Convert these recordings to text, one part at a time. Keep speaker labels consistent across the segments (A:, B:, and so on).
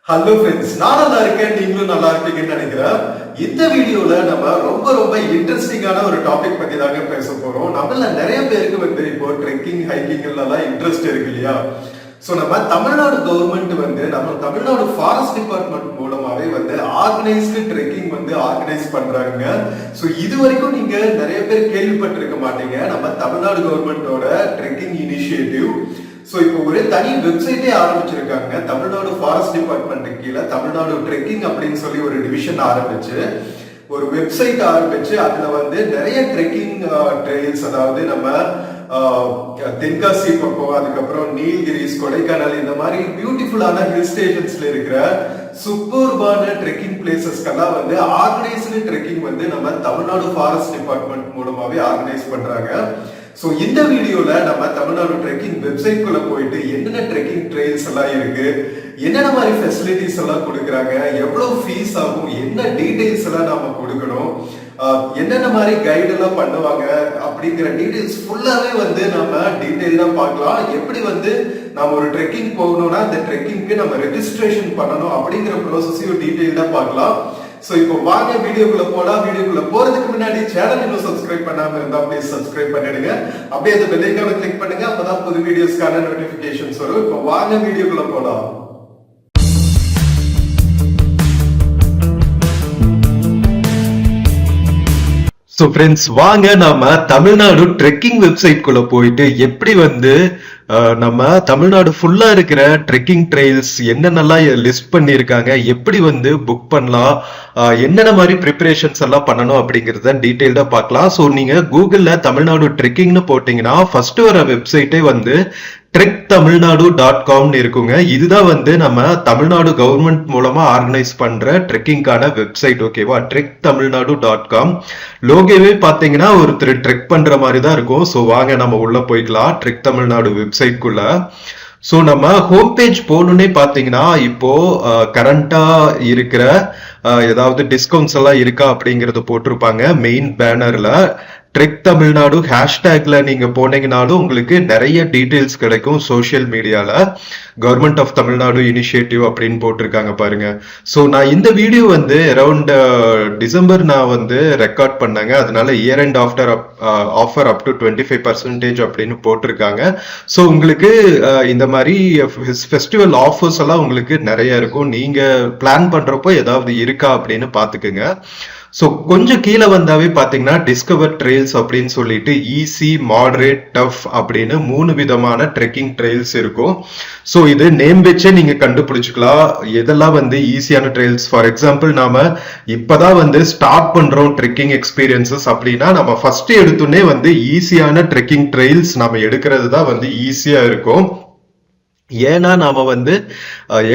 A: Hello friends, நான் நல்லா இருக்கேன், நீங்களும் நல்லா இருப்பீங்கன்னு நினைக்கிறேன். இந்த வீடியோல நம்ம ரொம்ப இன்ட்ரெஸ்டிங்கான ஒரு டாபிக் பத்தி தாங்க பேச போறோம். நம்மள நிறைய பேருக்கு வந்து இப்போ ட்ரெக்கிங் ஹைக்கிங் எல்லாம் இன்ட்ரெஸ்ட் இருக்கு இல்லையா? சோ நம்ம தமிழ்நாடு கவர்மெண்ட் வந்து நம்ம தமிழ்நாடு ஃபாரஸ்ட் டிபார்ட்மெண்ட் மூலமாவே வந்து ஆர்கனைஸ்டு ட்ரெக்கிங் வந்து ஆர்கனைஸ் பண்றாங்க. சோ இது வரைக்கும் நீங்க நிறைய பேர் கேள்விப்பட்டிருக்க மாட்டீங்க நம்ம தமிழ்நாடு கவர்மெண்டோட ட்ரெக்கிங் இனிஷியேட்டிவ். சோ இப்போ ஒரு தனி வெப்சைட்டே ஆரம்பிச்சிருக்காங்க. தமிழ்நாடு ஃபாரஸ்ட் டிபார்ட்மெண்ட் கீழே தமிழ்நாடு ட்ரெக்கிங் அப்படின்னு சொல்லி ஒரு டிவிஷன் ஆரம்பிச்சு ஒரு வெப்சைட் ஆரம்பிச்சு அதுல வந்து நிறைய ட்ரெக்கிங் ட்ரெயில்ஸ், அதாவது நம்ம தென்காசி பக்கம், அதுக்கப்புறம் நீல்கிரிஸ், கொடைக்கானல், இந்த மாதிரி பியூட்டிஃபுல்லான ஹில் ஸ்டேஷன்ஸ்ல இருக்கிற சூப்பர்பான ட்ரெக்கிங் பிளேசஸ்க்கெல்லாம் வந்து ஆர்கனைஸ்டு ட்ரெக்கிங் வந்து நம்ம தமிழ்நாடு ஃபாரஸ்ட் டிபார்ட்மெண்ட் மூலமாவே ஆர்கனைஸ் பண்றாங்க. சோ இந்த வீடியோல நம்ம தமிழ்நாடு ட்ரெக்கிங் வெப்சைட் குள்ள போயிட்டு என்னென்ன ட்ரெக்கிங் ட்ரெயில்ஸ் எல்லாம் இருக்கு, என்னென்ன மாதிரி ஃபெசிலிட்டிஸ் எல்லாம் கொடுக்குறாங்க, எவ்வளவு ஃபீஸ் ஆகும், என்ன டீடைல்ஸ் எல்லாம் நாம கொடுக்கணும், என்னென்ன மாதிரி கைடு எல்லாம் பண்ணுவாங்க அப்படிங்கிற டீடைல்ஸ் ஃபுல்லாவே வந்து நம்ம டீடைல்டா பார்க்கலாம். எப்படி வந்து நம்ம ஒரு ட்ரெக்கிங் போகணும்னா அந்த ட்ரெக்கிங்க்கு நம்ம ரெஜிஸ்ட்ரேஷன் பண்ணணும் அப்படிங்கிற ப்ராசஸையும் டீடைல்டா பார்க்கலாம். சோ இப்போ வாங்க வீடியோக்குள்ள போலாம். வீடியோக்குள்ள போறதுக்கு முன்னாடி சேனல் இன்னும் சப்ஸ்கிரைப் பண்ணாம இருந்தா ப்ளீஸ் சப்ஸ்கிரைப் பண்ணிடுங்க. அப்படியே அந்த பெல் ஐகானை கிளிக் பண்ணுங்க, அப்பதான் புது வீடியோஸ்க்கான நோட்டிபிகேஷன்ஸ் வரும். இப்போ வாங்க வீடியோக்குள்ள போலாம். ஸோ ஃப்ரெண்ட்ஸ், வாங்க நாம தமிழ்நாடு ட்ரெக்கிங் வெப்சைட் குள்ள போயிட்டு எப்படி வந்து நம்ம தமிழ்நாடு ஃபுல்லா இருக்கிற ட்ரெக்கிங் ட்ரெயில்ஸ் என்னென்னலாம் லிஸ்ட் பண்ணியிருக்காங்க, எப்படி வந்து புக் பண்ணலாம், என்னென்ன மாதிரி ப்ரிப்பரேஷன்ஸ் எல்லாம் பண்ணணும் அப்படிங்கிறத டீட்டெயில்டா பார்க்கலாம். ஸோ நீங்க கூகுள்ல தமிழ்நாடு ட்ரெக்கிங்னு போட்டீங்கன்னா ஃபர்ஸ்ட் வர வெப்சைட்டே வந்து TrekTamilnadu.com இருக்குங்க. இதுதான் வந்து நம்ம தமிழ்நாடு கவர்மெண்ட் மூலமா ஆர்கனைஸ் பண்ற ட்ரெக்கிங்கான வெப்சைட். ஓகேவா? TrekTamilnadu.com லோகோவே பாத்தீங்கன்னா ஒருத்தர் ட்ரெக் பண்ற மாதிரி தான் இருக்கும். ஸோ வாங்க நம்ம உள்ள போய்க்கலாம் ட்ரெக் தமிழ்நாடு வெப்சைட்குள்ள. ஸோ நம்ம ஹோம் பேஜ் போகணுன்னே பார்த்தீங்கன்னா இப்போ கரண்டா இருக்கிற ஏதாவது டிஸ்கவுண்ட்ஸ் எல்லாம் இருக்கா அப்படிங்கறது போட்டிருப்பாங்க மெயின் பேனர்ல. ட்ரெக் தமிழ்நாடு ஹேஷ்டேக்ல நீங்க போனீங்கனாலும் உங்களுக்கு நிறைய டீடைல்ஸ் கிடைக்கும். சோசியல் மீடியால கவர்மெண்ட் ஆஃப் தமிழ்நாடு இனிஷியேட்டிவ் அப்படின்னு போட்டிருக்காங்க பாருங்க. ஸோ நான் இந்த வீடியோ வந்து அரௌண்ட் டிசம்பர் நான் வந்து ரெக்கார்ட் பண்ணாங்க. அதனால year and offer up to 25% அப்படின்னு போட்டிருக்காங்க. ஸோ உங்களுக்கு இந்த மாதிரி ஃபெஸ்டிவல் ஆஃபர்ஸ் எல்லாம் உங்களுக்கு நிறைய இருக்கும். நீங்க பிளான் பண்றப்போ ஏதாவது இருக்கா அப்படின்னு பாத்துக்குங்க. ஸோ கொஞ்சம் கீழே வந்தாவே பாத்தீங்கன்னா டிஸ்கவர் ட்ரெயில்ஸ் அப்படின்னு சொல்லிட்டு ஈஸி, மாடரேட், டஃப் அப்படின்னு 3 விதமான ட்ரெக்கிங் ட்ரெயில்ஸ் இருக்கும். ஸோ இது நேம் வச்சே நீங்க கண்டுபிடிச்சுக்கலாம் எதெல்லாம் வந்து ஈஸியான ட்ரெயில்ஸ். ஃபார் எக்ஸாம்பிள், நாம இப்பதான் வந்து ஸ்டார்ட் பண்றோம் ட்ரெக்கிங் எக்ஸ்பீரியன்சஸ் அப்படின்னா நம்ம ஃபர்ஸ்ட் எடுத்தோடனே வந்து ஈஸியான ட்ரெக்கிங் ட்ரெயில்ஸ் நம்ம எடுக்கிறது தான் வந்து ஈஸியா இருக்கும். ஏன்னா நாம வந்து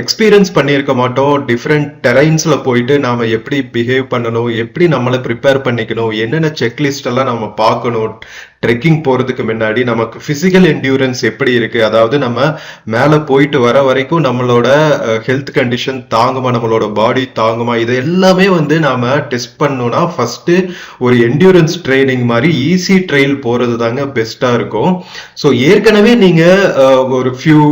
A: எக்ஸ்பீரியன்ஸ் பண்ணியிருக்க மாட்டோம். டிஃப்ரெண்ட் டெரைன்ஸ்ல போயிட்டு நாம எப்படி பிஹேவ் பண்ணணும், எப்படி நம்மளை ப்ரிப்பேர் பண்ணிக்கணும், என்னென்ன செக்லிஸ்ட் எல்லாம் நம்ம பார்க்கணும். ட்ரெக்கிங் போறதுக்கு முன்னாடி நமக்கு பிசிக்கல் என்டியூரன்ஸ் எப்படி இருக்கு, அதாவது நம்ம மேல போயிட்டு வர வரைக்கும் நம்மளோட ஹெல்த் கண்டிஷன் தாங்குமா, நம்மளோட பாடி தாங்குமா, இது எல்லாமே வந்து நாம டெஸ்ட் பண்ணணும்னா ஃபர்ஸ்ட் ஒரு என்டியூரன்ஸ் ட்ரைனிங் மாதிரி ஈஸி ட்ரெயில் போறது தாங்க பெஸ்டா இருக்கும். ஸோ ஏற்கனவே நீங்க ஒரு ஃபியூ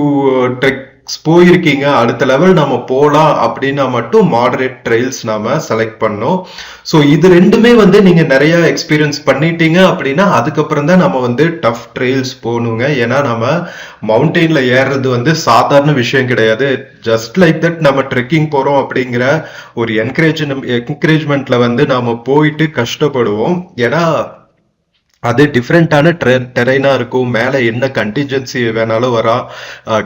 A: ட்ரெக் போயிருக்கீங்க, அடுத்த லெவல் நம்ம போலாம் அப்படின்னா மட்டும் மாடரேட் ட்ரெயில்ஸ் நாம செலக்ட் பண்ணோம். ஸோ இது ரெண்டுமே வந்து நீங்க நிறைய எக்ஸ்பீரியன்ஸ் பண்ணிட்டீங்க அப்படின்னா அதுக்கப்புறம் தான் நம்ம வந்து டஃப் ட்ரெயில்ஸ் போகணுங்க. ஏன்னா நம்ம மவுண்டெயின்ல ஏறுறது வந்து சாதாரண விஷயம் கிடையாது. ஜஸ்ட் லைக் தட் நம்ம ட்ரெக்கிங் போறோம் அப்படிங்கிற ஒரு என்கரேஜ்மெண்ட்ல வந்து நாம போயிட்டு கஷ்டப்படுவோம். ஏன்னா அது டிஃப்ரெண்டான டெரைனா இருக்கும். மேல என்ன கண்டின்ஜென்சி வேணாலும் வரா.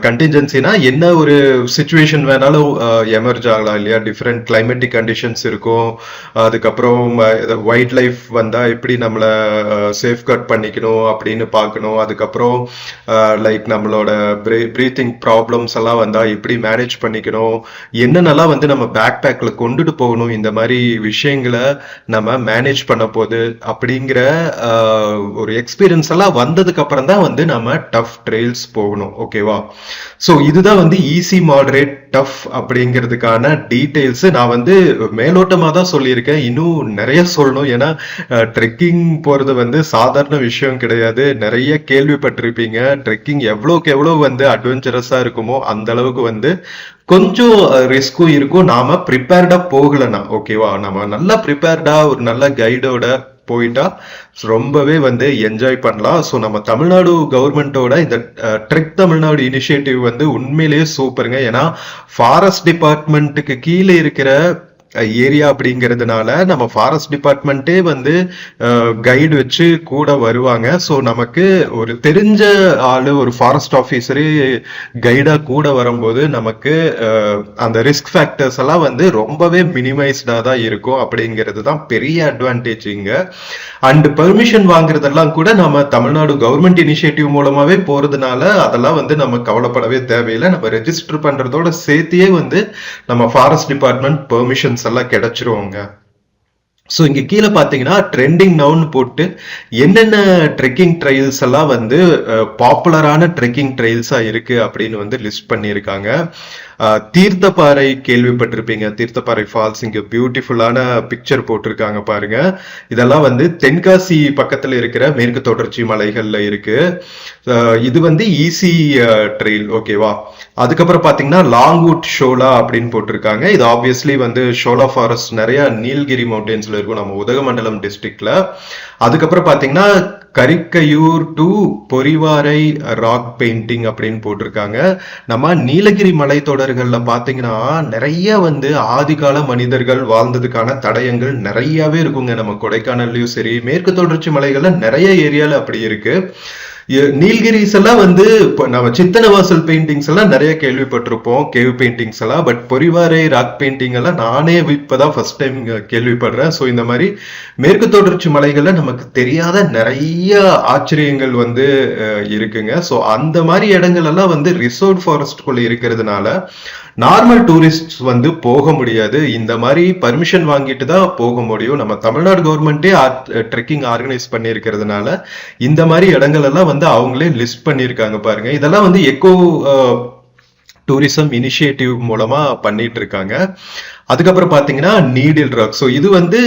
A: கண்டின்ஜென்சினா என்ன ஒரு சுச்சுவேஷன் வேணாலும் எமர்ஜ் ஆகலாம் இல்லையா? டிஃப்ரெண்ட் கிளைமேட்டிக் கண்டிஷன்ஸ் இருக்கும். அதுக்கப்புறம் வைல்ட் லைஃப் வந்தா எப்படி நம்மளை சேஃப்கார்ட் பண்ணிக்கணும் அப்படின்னு பார்க்கணும். அதுக்கப்புறம் லைக் நம்மளோட பிரீத்திங் ப்ராப்ளம்ஸ் எல்லாம் வந்தா எப்படி மேனேஜ் பண்ணிக்கணும், என்னென்னலாம் வந்து நம்ம பேக் பேக்ல கொண்டுட்டு போகணும், இந்த மாதிரி விஷயங்களை நம்ம மேனேஜ் பண்ண போது அப்படிங்கிற ஒரு எக்ஸ்பீரியன்ஸ் எல்லாம் வந்ததுக்கு அப்புறம் தான் வந்து நம்ம டஃப் ட்ரெயில்ஸ் போகணும். ஓகேவா? ஸோ இதுதான் வந்து ஈஸி, மாடரேட், டஃப் அப்படிங்கிறதுக்கான டீடைல்ஸ். நான் வந்து மேலோட்டமா தான் சொல்லியிருக்கேன், இன்னும் நிறைய சொல்லணும். ஏன்னா ட்ரெக்கிங் போறது வந்து சாதாரண விஷயம் கிடையாது. நிறைய கேள்விப்பட்டிருப்பீங்க. ட்ரெக்கிங் எவ்வளவுக்கு எவ்வளவு வந்து அட்வென்ச்சரஸா இருக்குமோ அந்த அளவுக்கு வந்து கொஞ்சம் ரிஸ்க்கும் இருக்கும். நாம ப்ரிப்பேர்டா போகலன்னா. ஓகேவா? நம்ம நல்லா ப்ரிப்பேர்டா ஒரு நல்ல கைடோட போயிட்டா ரொம்பவே வந்து என்ஜாய் பண்ணலாம். ஸோ நம்ம தமிழ்நாடு கவர்மெண்டோட இந்த ட்ரெக் தமிழ்நாடு இனிஷியேட்டிவ் வந்து உண்மையிலேயே சூப்பருங்க. ஏன்னா ஃபாரஸ்ட் டிபார்ட்மெண்ட்டுக்கு கீழே இருக்கிற ஏரியா அப்படிங்கிறதுனால நம்ம ஃபாரஸ்ட் டிபார்ட்மெண்ட்டே வந்து கைடு வச்சு கூட வருவாங்க. ஸோ நமக்கு ஒரு தெரிஞ்ச ஆளு, ஒரு ஃபாரஸ்ட் ஆஃபீஸரே கைடா கூட வரும்போது நமக்கு அந்த ரிஸ்க் ஃபேக்டர்ஸ் எல்லாம் வந்து ரொம்பவே மினிமைஸ்டா தான் இருக்கும். அப்படிங்கிறது தான் பெரிய அட்வான்டேஜ் இங்க. அண்ட் பெர்மிஷன் வாங்குறதெல்லாம் கூட நம்ம தமிழ்நாடு கவர்மெண்ட் இனிஷியேட்டிவ் மூலமாவே போறதுனால அதெல்லாம் வந்து நம்ம கவலைப்படவே தேவையில்லை. நம்ம ரெஜிஸ்டர் பண்றதோட சேர்த்தியே வந்து நம்ம ஃபாரஸ்ட் டிபார்ட்மெண்ட் பெர்மிஷன் எல்லாம் கிடைச்சிருவாங்க. ஸோ இங்க கீழே பாத்தீங்கன்னா ட்ரெண்டிங் நவுன்னு போட்டு என்னென்ன ட்ரெக்கிங் ட்ரைல்ஸ் எல்லாம் வந்து பாப்புலரான ட்ரெக்கிங் ட்ரைல்ஸா இருக்கு அப்படின்னு வந்து லிஸ்ட் பண்ணியிருக்காங்க. தீர்த்தப்பாறை கேள்விப்பட்டிருப்பீங்க. தீர்த்தப்பாறை ஃபால்ஸ் இங்க பியூட்டிஃபுல்லான பிக்சர் போட்டிருக்காங்க பாருங்க. இதெல்லாம் வந்து தென்காசி பக்கத்துல இருக்கிற மேற்கு தொடர்ச்சி மலைகள்ல இருக்கு. இது வந்து ஈஸி ட்ரெயில். ஓகேவா? அதுக்கப்புறம் பாத்தீங்கன்னா லாங்வுட் ஷோலா அப்படின்னு போட்டிருக்காங்க. இது ஆப்வியஸ்லி வந்து ஷோலா ஃபாரஸ்ட் நிறைய நீலகிரி மவுண்டன்ஸ்ல இருக்கும், நம்ம உதகமண்டலம் டிஸ்ட்ரிக்ட்ல. அதுக்கப்புறம் பாத்தீங்கன்னா Karikkaiyur to Porivarai rock painting அப்படின்னு போட்டிருக்காங்க. நம்ம நீலகிரி மலைத்தொடர்கள்ல பாத்தீங்கன்னா நிறைய வந்து ஆதிகால மனிதர்கள் வாழ்ந்ததுக்கான தடயங்கள் நிறையவே இருக்குங்க. நம்ம கொடைக்கானல்லையும் சரி, மேற்கு தொடர்ச்சி மலைகள்ல நிறைய ஏரியால அப்படி இருக்கு. நீல்கிரிஸ் எல்லாம் வந்து நம்ம சித்தனவாசல் பெயிண்டிங்ஸ் எல்லாம் நிறைய கேள்விப்பட்டிருப்போம், கேவ் பெயிண்டிங்ஸ் எல்லாம். பட் பொறிவாரை ராக் பெயிண்டிங் எல்லாம் நானே இப்பதான் ஃபர்ஸ்ட் டைம் கேள்விப்படுறேன். ஸோ இந்த மாதிரி மேற்கு தொடர்ச்சி மலைகள்ல நமக்கு தெரியாத நிறைய ஆச்சரியங்கள் வந்து இருக்குங்க. ஸோ அந்த மாதிரி இடங்கள் எல்லாம் வந்து ரிசர்வ் ஃபாரஸ்ட்குள்ள இருக்கிறதுனால நார்மல் டூரிஸ்ட் வந்து போக முடியாது. இந்த மாதிரி பர்மிஷன் வாங்கிட்டு தான் போக முடியும். நம்ம தமிழ்நாடு கவர்மெண்டே ட்ரெக்கிங் ஆர்கனைஸ் பண்ணியிருக்கிறதுனால இந்த மாதிரி இடங்கள் எல்லாம் வந்து அவங்களே லிஸ்ட் பண்ணியிருக்காங்க பாருங்க. இதெல்லாம் வந்து எக்கோ டூரிசம் இனிஷியேட்டிவ் மூலமா பண்ணிட்டு இருக்காங்க. அதுக்கப்புறம் பாத்தீங்கன்னா நீடில் ராக். ஸோ இது வந்து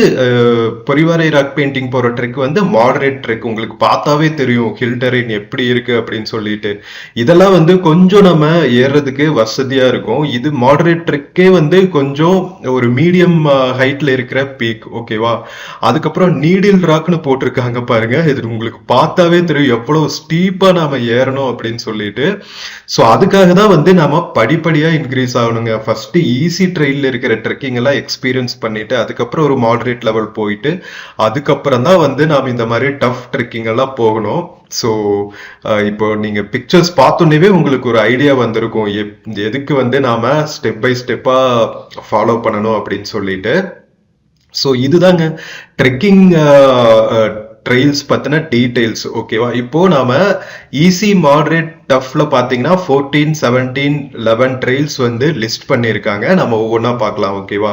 A: பொறிவாரை ராக் பெயிண்டிங் போற ட்ரெக் வந்து மாடரேட் ட்ரெக். உங்களுக்கு பார்த்தாவே தெரியும் ஹில் டெரைன் எப்படி இருக்கு அப்படின்னு சொல்லிட்டு. இதெல்லாம் வந்து கொஞ்சம் நம்ம ஏறுறதுக்கு வசதியா இருக்கும். இது மாடரேட் ட்ரெக்கே வந்து கொஞ்சம் ஒரு மீடியம் ஹைட்ல இருக்கிற பீக். ஓகேவா? அதுக்கப்புறம் நீடில் ராக்னு போட்டிருக்காங்க பாருங்க. இது உங்களுக்கு பார்த்தாவே தெரியும் எவ்வளவு ஸ்டீப்பா நாம ஏறணும் அப்படின்னு சொல்லிட்டு. ஸோ அதுக்காக தான் வந்து நாம படிப்படியா இன்க்ரீஸ் ஆகணுங்க. ஃபர்ஸ்ட் ஈஸி ட்ரெயின்ல இருக்கிற ட்ரெக்கிங் எல்லாம் எக்ஸ்பீரியன்ஸ் பண்ணிட்டு அதுக்கப்புறம் ஒரு மாடரேட் லெவல் போயிட்டு அதுக்கப்புறம் தான் வந்து நாம இந்த மாதிரி டஃப் ட்ரெக்கிங் எல்லாம் போகணும். ஸோ இப்போ நீங்க பிக்சர்ஸ் பார்த்தோன்னே உங்களுக்கு ஒரு ஐடியா வந்திருக்கும் எதுக்கு வந்து நாம ஸ்டெப் பை ஸ்டெப்பா ஃபாலோ பண்ணணும் அப்படின்னு சொல்லிட்டு. ஸோ இதுதாங்க ட்ரெக்கிங் ட்ரெயில்ஸ் பத்தின டீடைல்ஸ். ஓகேவா? இப்போ நாம ஈஸி, மாடரேட், டஃப்ல பாத்தீங்கன்னா 14, 17, 11 ட்ரெயில்ஸ் வந்து லிஸ்ட் பண்ணிருக்காங்க. நம்ம ஒவ்வொன்றா பார்க்கலாம். ஓகேவா?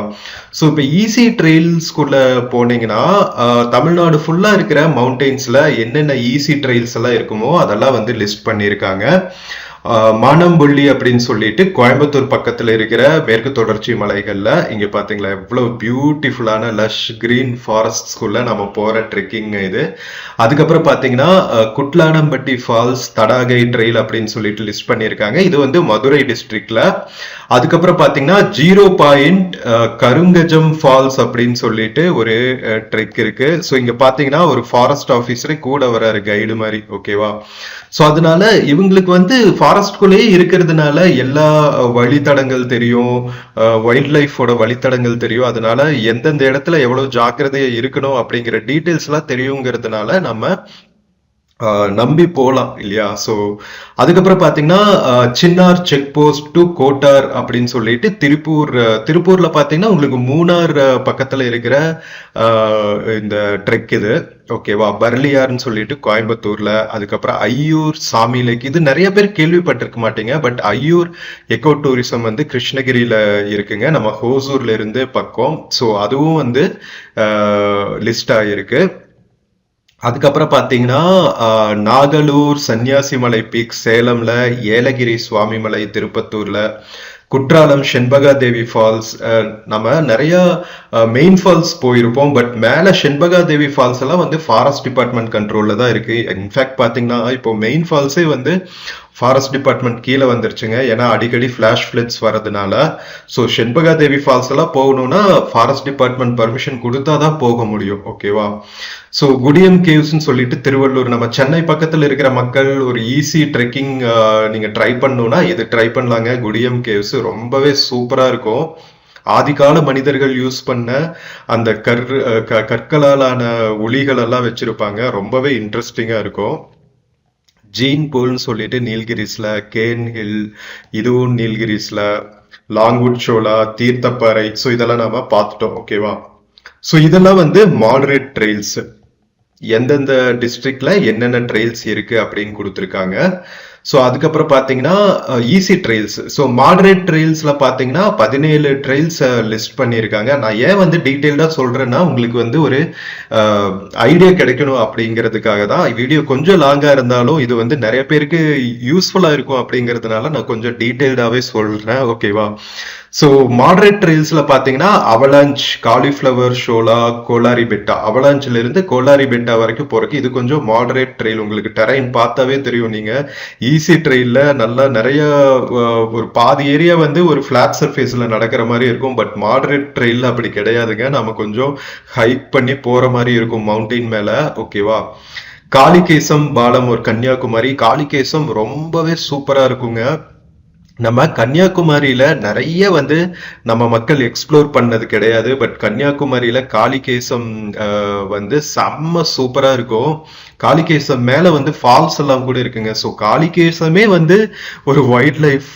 A: ஸோ இப்போ ஈஸி ட்ரெயில்ஸ்குள்ள போனீங்கன்னா தமிழ்நாடு ஃபுல்லா இருக்கிற மவுண்டெயின்ஸ்ல என்னென்ன ஈஸி ட்ரெயில்ஸ் எல்லாம் இருக்குமோ அதெல்லாம் வந்து லிஸ்ட் பண்ணிருக்காங்க. மானம்பள்ளி அப்படின்னு சொல்லிட்டு கோயம்புத்தூர் பக்கத்துல இருக்கிற மேற்கு தொடர்ச்சி மலைகள்ல இங்க பாத்தீங்களா எவ்வளவு பியூட்டிஃபுல்லான லஷ் கிரீன் ஃபாரஸ்ட்ஸ்குள்ள நம்ம போற ட்ரெக்கிங் இது. அதுக்கப்புறம் பாத்தீங்கன்னா குட்லானம்பட்டி ஃபால்ஸ் தடாகை ட்ரெயில் அப்படின்னு சொல்லிட்டு லிஸ்ட் பண்ணியிருக்காங்க. இது வந்து மதுரை டிஸ்ட்ரிக்ட்ல. அதுக்கப்புறம் பாத்தீங்கன்னா 0 கருங்கஜம் ஃபால்ஸ் அப்படின்னு சொல்லிட்டு ஒரு ட்ரெக் இருக்கு. ஸோ இங்க பாத்தீங்கன்னா ஒரு ஃபாரஸ்ட் ஆஃபீஸரே கூட வர்றாரு கைடு மாதிரி. ஓகேவா? ஸோ அதனால இவங்களுக்கு வந்து ஃபாரஸ்ட்குள்ளேயே இருக்கிறதுனால எல்லா வழித்தடங்கள் தெரியும், வைல்ட் லைஃபோட வழித்தடங்கள் தெரியும். அதனால எந்தெந்த இடத்துல எவ்வளவு ஜாக்கிரதையா இருக்கணும் அப்படிங்கிற டீட்டெயில்ஸ் எல்லாம் தெரியுங்கிறதுனால நம்ம நம்பி போலாம் இல்லையா? ஸோ அதுக்கப்புறம் பாத்தீங்கன்னா Chinnar check post to Kottar அப்படின்னு சொல்லிட்டு திருப்பூர்ல பாத்தீங்கன்னா உங்களுக்கு மூணார் பக்கத்துல இருக்கிற இந்த ட்ரெக் இது. ஓகேவா? பர்லியார்னு சொல்லிட்டு கோயம்புத்தூர்ல. அதுக்கப்புறம் ஐயூர் சாமி லேக். இது நிறைய பேர் கேள்விப்பட்டிருக்க மாட்டீங்க. பட் ஐயூர் எக்கோ டூரிசம் வந்து கிருஷ்ணகிரியில இருக்குங்க, நம்ம ஹோசூர்ல இருந்து பக்கம். ஸோ அதுவும் வந்து லிஸ்ட் ஆயிருக்கு. அதுக்கப்புறம் பாத்தீங்கன்னா நாகலூர் சன்னியாசிமலை பீக் சேலம்ல, ஏலகிரி சுவாமிமலை திருப்பத்தூர்ல, குற்றாலம் செண்பகா தேவி ஃபால்ஸ். நம்ம நிறைய மெயின் ஃபால்ஸ் போயிருப்போம், பட் மேல செண்பகா தேவி ஃபால்ஸ் எல்லாம் வந்து ஃபாரஸ்ட் டிபார்ட்மெண்ட் கண்ட்ரோல்ல தான் இருக்கு. இன்ஃபேக்ட் பாத்தீங்கன்னா இப்போ மெயின் ஃபால்ஸே வந்து ஃபாரஸ்ட் டிபார்ட்மெண்ட் கீழே வந்துருச்சுங்க, ஏன்னா அடிக்கடி ஃபிளாஷ் ஃபிளட்ஸ் வரதுனால. ஸோ செண்பகா தேவி ஃபால்ஸ் எல்லாம் போகணும்னா ஃபாரஸ்ட் டிபார்ட்மெண்ட் பர்மிஷன் கொடுத்தா தான் போக முடியும், ஓகேவா? ஸோ குடியம் கேவ்ஸ்ன்னு சொல்லிட்டு திருவள்ளூர், நம்ம சென்னை பக்கத்தில் இருக்கிற மக்கள் ஒரு ஈஸி ட்ரெக்கிங் நீங்க ட்ரை பண்ணணும்னா இது ட்ரை பண்ணலாங்க. குடியம் கேவ்ஸ் ரொம்பவே சூப்பரா இருக்கும். ஆதிகால மனிதர்கள் யூஸ் பண்ண அந்த கற்களாலான ஒளிகள் எல்லாம் வச்சிருப்பாங்க, ரொம்பவே இன்ட்ரெஸ்டிங்கா இருக்கும். ஜீன் பூல்னு சொல்லிட்டு நீல்கிரிஸ்ல, கேன் ஹில் இதுவும் நீல்கிரிஸ்ல, லாங்வுட் ஷோலா, தீர்த்தப்பாறை, ஸோ இதெல்லாம் நாம பார்த்துட்டோம், ஓகேவா? ஸோ இதெல்லாம் வந்து மாடரேட் ட்ரெயில்ஸ். எந்தெந்த டிஸ்ட்ரிக்ட்ல என்னென்ன ட்ரெயில்ஸ் இருக்கு அப்படின்னு கொடுத்துருக்காங்க. ஸோ அதுக்கப்புறம் பார்த்தீங்கன்னா ஈஸி ட்ரெயில்ஸ். ஸோ மாடரேட் ட்ரெயில்ஸ்ல பார்த்தீங்கன்னா 17 ட்ரெயில்ஸ் லிஸ்ட் பண்ணியிருக்காங்க. நான் ஏன் வந்து டீட்டெயில்டாக சொல்றேன்னா உங்களுக்கு வந்து ஒரு ஐடியா கிடைக்கணும் அப்படிங்கிறதுக்காக தான். வீடியோ கொஞ்சம் லாங்கா இருந்தாலும் இது வந்து நிறைய பேருக்கு யூஸ்ஃபுல்லா இருக்கும் அப்படிங்கிறதுனால நான் கொஞ்சம் டீட்டெயில்டாவே சொல்றேன், ஓகேவா? ஸோ மாடரேட் ட்ரெயில்ஸ்ல பாத்தீங்கன்னா அவலாஞ்ச், காலிஃபிளவர் ஷோலா, கோலாரி பெட்டா. அவலாஞ்சில இருந்து கோலாரி பெட்டா வரைக்கும் போறதுக்கு இது கொஞ்சம் மாடரேட் ட்ரெயில். உங்களுக்கு டெரைன் பார்த்தாவே தெரியும். நீங்க ஈஸி ட்ரெயில்ல நல்லா நிறைய ஒரு பாதி ஏரியா வந்து ஒரு பிளாட் சர்ஃபேஸ்ல நடக்கிற மாதிரி இருக்கும். பட் மாடரேட் ட்ரெயில் அப்படி கிடையாதுங்க, நம்ம கொஞ்சம் ஹைக் பண்ணி போற மாதிரி இருக்கும் மவுண்டெயின் மேல, ஓகேவா? காளிகேசம் பாலம் ஒரு கன்னியாகுமரி. காளிகேசம் ரொம்பவே சூப்பரா இருக்குங்க. நம்ம கன்னியாகுமரியில நிறைய வந்து நம்ம மக்கள் எக்ஸ்ப்ளோர் பண்ணது கிடையாது, பட் கன்னியாகுமரியில காளிகேசம் வந்து செம்ம சூப்பரா இருக்கும். காளிகேசம் மேல வந்து ஃபால்ஸ் எல்லாம் கூட இருக்குங்க. ஸோ காளிகேசமே வந்து ஒரு வைல்ட் லைஃப்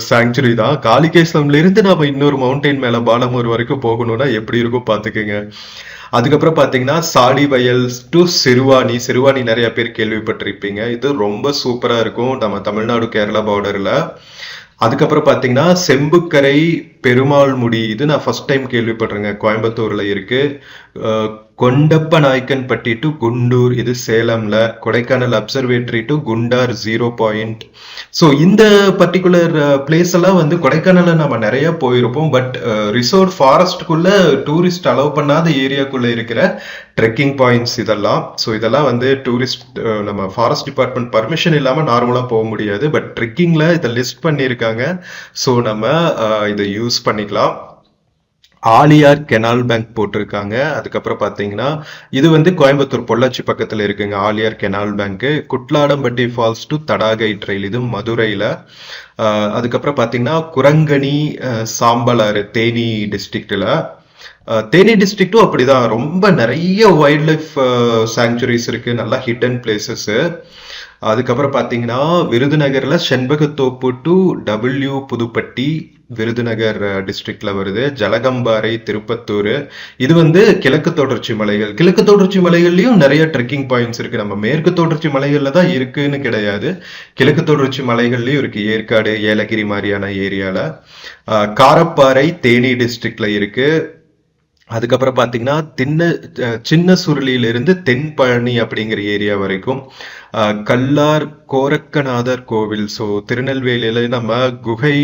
A: சாங்சுரி தான். காளிகேசம்ல இருந்து நம்ம இன்னொரு மவுண்டெயின் மேல பாலமூர் வரைக்கும் போகணும்னா எப்படி இருக்கும் பாத்துக்கோங்க. அதுக்கப்புறம் பாத்தீங்கன்னா சாடி வயல்ஸ் டு சிறுவாணி. சிறுவாணி நிறைய பேர் கேள்விப்பட்டிருப்பீங்க, இது ரொம்ப சூப்பரா இருக்கும் நம்ம தமிழ்நாடு கேரளா பார்டர்ல. அதுக்கப்புறம் பாத்தீங்கன்னா செம்புக்கரை பெருமாள் முடி, இது நான் ஃபர்ஸ்ட் டைம் கேள்விப்படுறேங்க, கோயம்புத்தூர்ல இருக்கு. கொண்டப்ப நாயக்கன்பட்டி டு குண்டூர், இது சேலம்ல. Kodaikanal observatory to Gundar 0 point. So இந்த பர்டிகுலர் பிளேஸ் எல்லாம் வந்து கொடைக்கானல்ல நம்ம நிறைய போயிருப்போம், பட் ரிசோர்ட் ஃபாரஸ்டுக்குள்ள டூரிஸ்ட் அலோவ் பண்ணாத ஏரியாக்குள்ள இருக்கிற ட்ரெக்கிங் பாயிண்ட்ஸ் இதெல்லாம். ஸோ இதெல்லாம் வந்து டூரிஸ்ட் நம்ம ஃபாரஸ்ட் டிபார்ட்மெண்ட் பர்மிஷன் இல்லாம நார்மலா போக முடியாது, பட் ட்ரெக்கிங்ல இதை லிஸ்ட் பண்ணியிருக்காங்க. ஸோ நம்ம இதை யூஸ் பண்ணிக்கலாம். ஆலியார் கெனால் பேங்க் போட்டிருக்காங்க. அதுக்கப்புறம் பாத்தீங்கன்னா இது வந்து கோயம்புத்தூர் பொள்ளாச்சி பக்கத்துல இருக்குங்க Aliyar canal bank. Kutladampatti falls to Thadagai trail, இது மதுரையில. அதுக்கப்புறம் பாத்தீங்கன்னா குரங்கணி சாம்பலாறு தேனி டிஸ்ட்ரிக்ட்ல. தேனி டிஸ்ட்ரிக்டும் அப்படிதான், ரொம்ப நிறைய வைல்ட் லைஃப் சாங்சுரிஸ் இருக்கு, நல்லா ஹிடன் பிளேசஸ். அதுக்கப்புறம் பாத்தீங்கன்னா விருதுநகர்ல செண்பகத்தோப்பு டு டபிள்யூ புதுப்பட்டி, விருதுநகர் டிஸ்ட்ரிக்ட்ல வருது. ஜலகம்பாறை திருப்பத்தூர், இது வந்து கிழக்கு தொடர்ச்சி மலைகள். கிழக்கு தொடர்ச்சி மலைகள்லயும் நிறைய ட்ரெக்கிங் பாயிண்ட்ஸ் இருக்கு. நம்ம மேற்கு தொடர்ச்சி மலைகள்ல தான் இருக்குன்னு கிடையாது, கிழக்கு தொடர்ச்சி மலைகள்லயும் இருக்கு. ஏற்காடு, ஏலகிரி மாதிரியான ஏரியால. காரப்பாறை தேனி டிஸ்ட்ரிக்ட்ல இருக்கு. அதுக்கப்புறம் பாத்தீங்கன்னா சின்ன சுருளியிலிருந்து தென்பழனி அப்படிங்கிற ஏரியா வரைக்கும். கல்லார் கோரக்கநாதர் கோவில், ஸோ திருநெல்வேலியில நம்ம குகை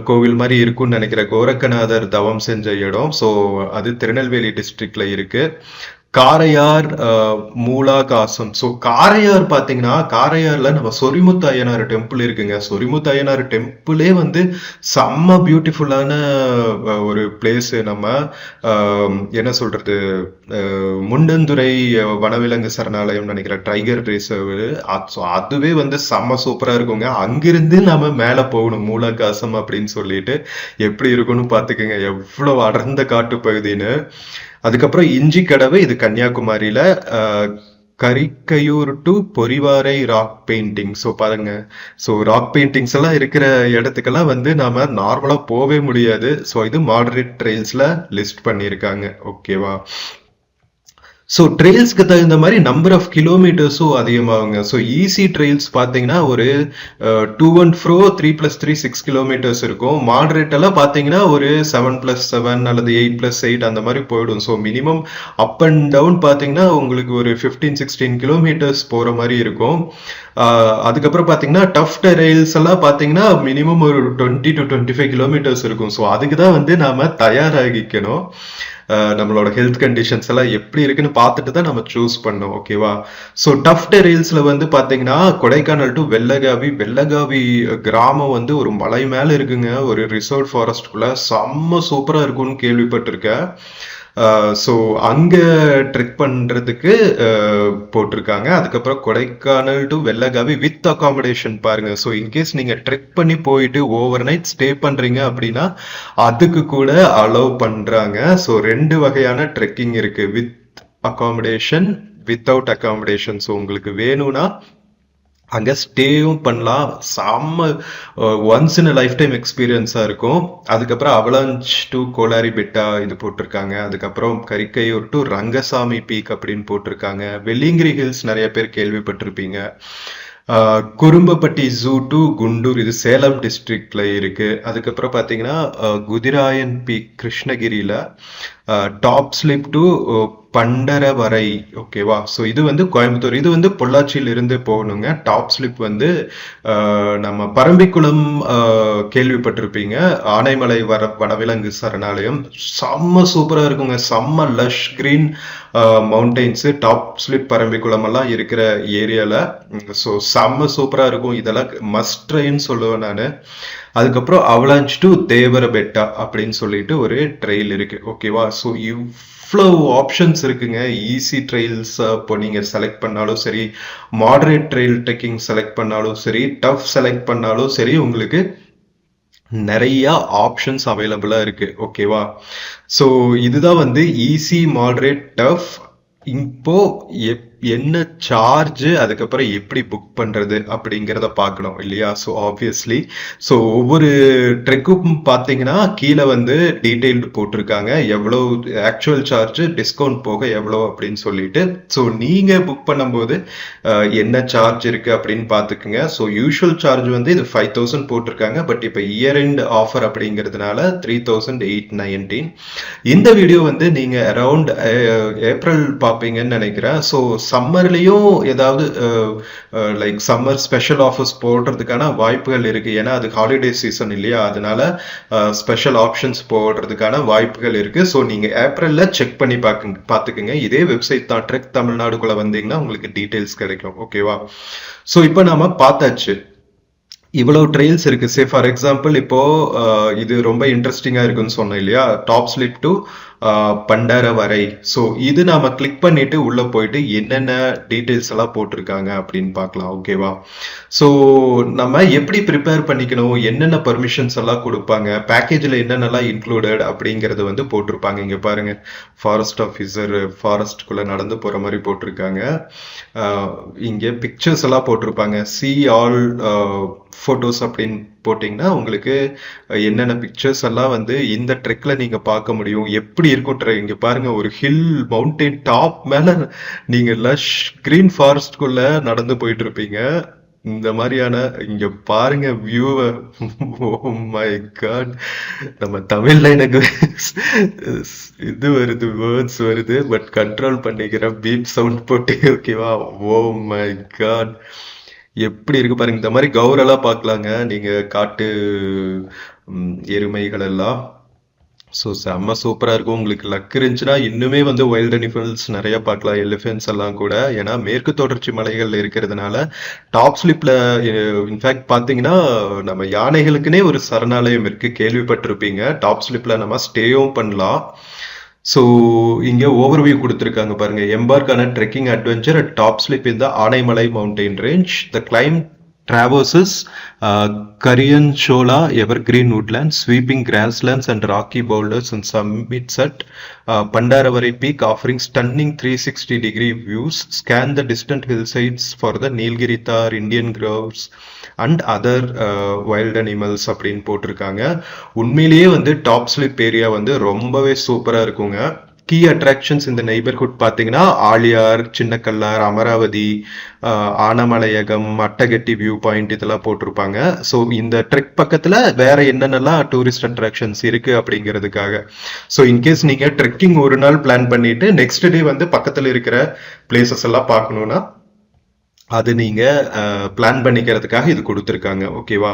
A: கோவில் மாதிரி இருக்கும்னு நினைக்கிற கோரக்கநாதர் தவம் செஞ்ச இடம். ஸோ அது திருநெல்வேலி டிஸ்ட்ரிக்ட்ல இருக்கு. காரையார் மூலாகாசம். ஸோ காரையார் பாத்தீங்கன்னா காரையார்ல நம்ம சொரிமுத்து அய்யனார் டெம்பிள் இருக்குங்க. சொரிமுத்து அய்யனார் டெம்பிளே வந்து செம்ம பியூட்டிஃபுல்லான ஒரு பிளேஸ். நம்ம என்ன சொல்றது, முண்டந்துறை வனவிலங்கு சரணாலயம் நினைக்கிற டைகர் ரிசர்வ், அதுவே வந்து செம்ம சூப்பரா இருக்குங்க. அங்கிருந்து நம்ம மேல போகணும் மூலாகாசம் அப்படின்னு சொல்லிட்டு, எப்படி இருக்கும்னு பாத்துக்கோங்க எவ்வளவு அடர்ந்த காட்டு பகுதின்னு. அதுக்கப்புறம் இஞ்சி கடவு, இது கன்னியாகுமரியில. Karikkaiyur to Porivarai rock painting. So பாருங்க, ஸோ ராக் பெயிண்டிங்ஸ் எல்லாம் இருக்கிற இடத்துக்கெல்லாம் வந்து நாம நார்மலா போவே முடியாது. ஸோ இது மாடரேட் ட்ரெயில்ஸ்ல லிஸ்ட் பண்ணியிருக்காங்க, ஓகேவா? ஸோ ட்ரெயில்ஸ்க்கு தகுந்த மாதிரி நம்பர் ஆஃப் கிலோமீட்டர்ஸும் அதிகமாகுங்க. ஸோ ஈஸி ட்ரெயில்ஸ் பார்த்தீங்கன்னா ஒரு 214 3+3 6 கிலோமீட்டர்ஸ் இருக்கும். மாடரேட் எல்லாம் பார்த்தீங்கன்னா ஒரு 7+7 அல்லது 8+8 அந்த மாதிரி போயிடும். So minimum up and down பார்த்தீங்கன்னா உங்களுக்கு ஒரு 15-16 கிலோமீட்டர்ஸ் போகிற மாதிரி இருக்கும். அதுக்கப்புறம் பார்த்தீங்கன்னா டஃப் டெரெயில்ஸ் எல்லாம் பார்த்தீங்கன்னா மினிமம் ஒரு 20 to 25 கிலோமீட்டர்ஸ் இருக்கும். ஸோ அதுக்கு தான் வந்து நாம தயாராகிக்கணும். நம்மளோட ஹெல்த் கண்டிஷன்ஸ் எல்லாம் எப்படி இருக்குன்னு பார்த்துட்டு தான் நம்ம சூஸ் பண்ணோம். ஓகேவா? ஸோ டஃப் டெரெயில்ஸ்ல வந்து பார்த்தீங்கன்னா கொடைக்கானல் டு வெள்ளகாவி கிராமம் வந்து ஒரு மலை மேல இருக்குங்க. ஒரு ரிசர்வ் ஃபாரஸ்ட்குள்ள செம்ம சூப்பரா இருக்கும்னு கேள்விப்பட்டிருக்கேன். ஸோ அங்க ட்ரெக் பண்றதுக்கு போட்டிருக்காங்க. அதுக்கப்புறம் கொடைக்கானல் டு வெள்ளகாவி வித் அகாமடேஷன் பாருங்க. ஸோ இன்கேஸ் நீங்க ட்ரெக் பண்ணி போயிட்டு ஓவர் நைட் ஸ்டே பண்றீங்க அப்படின்னா அதுக்கு கூட அலோவ் பண்றாங்க. ஸோ 2 வகையான ட்ரெக்கிங் இருக்கு, with accommodation, without accommodation. So உங்களுக்கு வேணும்னா அங்க ஸ்டேயும் பண்ணலாம். செம்ம ஒன்ஸ் இன் லைஃப் டைம் எக்ஸ்பீரியன்ஸா இருக்கும். அதுக்கப்புறம் அவலாஞ்ச் டு கோலாரி பெட்டா இது போட்டிருக்காங்க. அதுக்கப்புறம் கரிக்கையூர் டு ரங்கசாமி பீக் அப்படின்னு போட்டிருக்காங்க. வெள்ளிங்கிரி ஹில்ஸ் நிறைய பேர் கேள்விப்பட்டிருப்பீங்க. குறும்பப்பட்டி ஜூ டு குண்டூர், இது சேலம் டிஸ்ட்ரிக்ட்ல இருக்கு. அதுக்கப்புறம் பாத்தீங்கன்னா குதிராயன் பீக் கிருஷ்ணகிரியில, டாப் ஸ்லிப் டு பண்டரவரை. ஓகேவா? ஸோ இது வந்து கோயம்புத்தூர், இது வந்து பொள்ளாச்சியில இருந்து போகணுங்க. டாப் ஸ்லிப் வந்து நம்ம பரம்பிக்குளம் கேள்விப்பட்டிருப்பீங்க, ஆனைமலை வனவிலங்கு சரணாலயம். செம்ம சூப்பரா இருக்குங்க. செம்ம lush green mountains top slip Parambikulam எல்லாம் இருக்கிற ஏரியால. ஸோ செம்ம சூப்பரா இருக்கும். இதெல்லாம் மஸ்ட் ட்ரைன்னு சொல்லுவேன் நான். அதுக்கப்புறம் அவலாஞ்ச் டு தேவரபெட்டா அப்படின்னு சொல்லிட்டு ஒரு ட்ரெயில் இருக்கு. ஓகேவா? ஸோ இவ்வளவு ஆப்ஷன்ஸ் இருக்குங்க. ஈஸி ட்ரெயில்ஸ் இப்போ நீங்க செலக்ட் பண்ணாலும் சரி, மாடரேட் ட்ரெயில் ட்ரெக்கிங் செலக்ட் பண்ணாலும் சரி, டஃப் செலக்ட் பண்ணாலும் சரி, உங்களுக்கு நிறைய ஆப்ஷன்ஸ் அவைலபிளா இருக்கு. ஓகேவா? ஸோ இதுதான் வந்து ஈஸி, மாடரேட், டஃப். இப்போ என்ன சார்ஜ், அதுக்கப்புறம் எப்படி புக் பண்றது அப்படிங்கிறத பார்க்கணும் இல்லையா? ஸோ ஆப்வியஸ்லி ஸோ ஒவ்வொரு ட்ரெக்கும் பார்த்தீங்கன்னா கீழே வந்து டீட்டெயில்டு போட்டிருக்காங்க, எவ்வளோ ஆக்சுவல் சார்ஜ், டிஸ்கவுண்ட் போக எவ்வளோ அப்படின்னு சொல்லிட்டு. ஸோ நீங்க புக் பண்ணும்போது என்ன சார்ஜ் இருக்கு அப்படின்னு பார்த்துக்குங்க. ஸோ யூஷுவல் சார்ஜ் வந்து இது 5000 போட்டிருக்காங்க. பட் இப்போ இயர் எண்ட் ஆஃபர் அப்படிங்கிறதுனால 3819. இந்த வீடியோ வந்து நீங்க அரௌண்ட் ஏப்ரல் பார்ப்பீங்கன்னு நினைக்கிறேன். ஸோ சம்மர்லயும் ஏதாவது லைக் சம்மர் ஸ்பெஷல் ஆஃபர்ஸ் போடுறதுக்கான வாய்ப்புகள் இருக்கு. ஏன்னா அது ஹாலிடே சீசன் இல்லையா? அதனால ஸ்பெஷல் ஆப்ஷன்ஸ் போடுறதுக்கான வாய்ப்புகள் இருக்கு. ஸோ நீங்க ஏப்ரல்ல செக் பண்ணி பார்த்துக்குங்க. இதே வெப்சைட் தான், ட்ரெக் தமிழ்நாடுக்குள்ள வந்தீங்கன்னா உங்களுக்கு டீடைல்ஸ் கிடைக்கும். ஓகேவா? ஸோ இப்போ நாம பார்த்தாச்சு இவ்வளவு ட்ரெயில்ஸ் இருக்கு. சே ஃபார் எக்ஸாம்பிள் இப்போ இது ரொம்ப இன்ட்ரெஸ்டிங்கா இருக்குன்னு சொன்னோம் இல்லையா? Top slip to Pandaravarai. So இது நாம கிளிக் பண்ணிட்டு உள்ள போயிட்டு என்னென்ன டீடைல்ஸ் எல்லாம் போட்டிருக்காங்க அப்படின்னு பார்க்கலாம். ஓகேவா? ஸோ நம்ம எப்படி ப்ரிப்பேர் பண்ணிக்கணும், என்னென்ன பர்மிஷன்ஸ் எல்லாம் கொடுப்பாங்க, பேக்கேஜில் என்னென்னலாம் இன்க்ளூடட் அப்படிங்கறது வந்து போட்டிருப்பாங்க. இங்க பாருங்க, ஃபாரஸ்ட் ஆஃபீஸர் ஃபாரஸ்ட்குள்ள நடந்து போற மாதிரி போட்டிருக்காங்க. இங்க பிக்சர்ஸ் எல்லாம் போட்டிருப்பாங்க. சி ஆல் போட்டோஸ் அப்படின்னு போட்டிங்கன்னா உங்களுக்கு என்னென்ன பிக்சர்ஸ் எல்லாம் வந்து இந்த ட்ரெக்ல நீங்க பார்க்க முடியும், எப்படி இருக்கும் ட்ரெக். இங்க பாருங்க, ஒரு ஹில் மவுண்டைன் டாப் மேல நீங்க லஷ் கிரீன் ஃபாரஸ்ட்குள்ள நடந்து போயிட்டு இருப்பீங்க. இந்த மாதிரியான இங்க பாருங்க வியூவை. ஓ மை காட், நம்ம தமிழ்ல எனக்கு இது வருது, வேர்ட்ஸ் வருது, பட் கண்ட்ரோல் பண்ணிக்கிறேன் பீப் சவுண்ட் போட்டு. ஓகேவா? ஓ மை காட், எப்படி இருக்கு பாருங்க. இந்த மாதிரி கௌரெல்லாம் பார்க்கலாங்க நீங்க, காட்டு எருமைகள் எல்லாம். ஸோ செம்ம சூப்பரா இருக்கும். உங்களுக்கு லக் இருந்துச்சுன்னா இன்னுமே வந்து வைல்ட் அனிமல்ஸ் நிறைய பார்க்கலாம், எலிஃபென்ட்ஸ் எல்லாம் கூட. ஏன்னா மேற்கு தொடர்ச்சி மலைகள் இருக்கிறதுனால டாப் ஸ்லிப்ல இன்ஃபேக்ட் பாத்தீங்கன்னா நம்ம யானைகளுக்குன்னே ஒரு சரணாலயம் இருக்கு, கேள்விப்பட்டிருப்பீங்க. டாப் ஸ்லிப்ல நம்ம ஸ்டேயும் பண்ணலாம். ஸோ இங்க ஓவர்வியூ கொடுத்துருக்காங்க பாருங்க. Embark on trekking adventure at top slip in the Anaimalai mountain range. The claim traverses Karianshola evergreen woodlands, sweeping grasslands and rocky boulders and summits at Pandaravari Peak, offering stunning 360-degree views. Scan the distant hillsides for the Nilgiri Thar, Indian groves and other wild animals அப்படின்னு போட்டிருக்காங்க. உண்மையிலேயே வந்து top slip area வந்து ரொம்பவே சூப்பரா இருக்குங்க. Key attractions இந்த neighbourhood பார்த்தீங்கன்னா ஆழியார், சின்னக்கல்லார், அமராவதி, ஆனமலையகம், அட்டகட்டி வியூ பாயிண்ட் இதெல்லாம் போட்டிருப்பாங்க. ஸோ இந்த ட்ரெக் பக்கத்துல வேற என்னென்னலாம் டூரிஸ்ட் அட்ராக்ஷன்ஸ் இருக்கு அப்படிங்கிறதுக்காக. ஸோ இன்கேஸ் நீங்க ட்ரெக்கிங் ஒரு நாள் பிளான் பண்ணிட்டு நெக்ஸ்ட் டே வந்து பக்கத்துல இருக்கிற பிளேசஸ் எல்லாம் பார்க்கணும்னா அது நீங்க பிளான் பண்ணிக்கிறதுக்காக இது கொடுத்துருக்காங்க. ஓகேவா?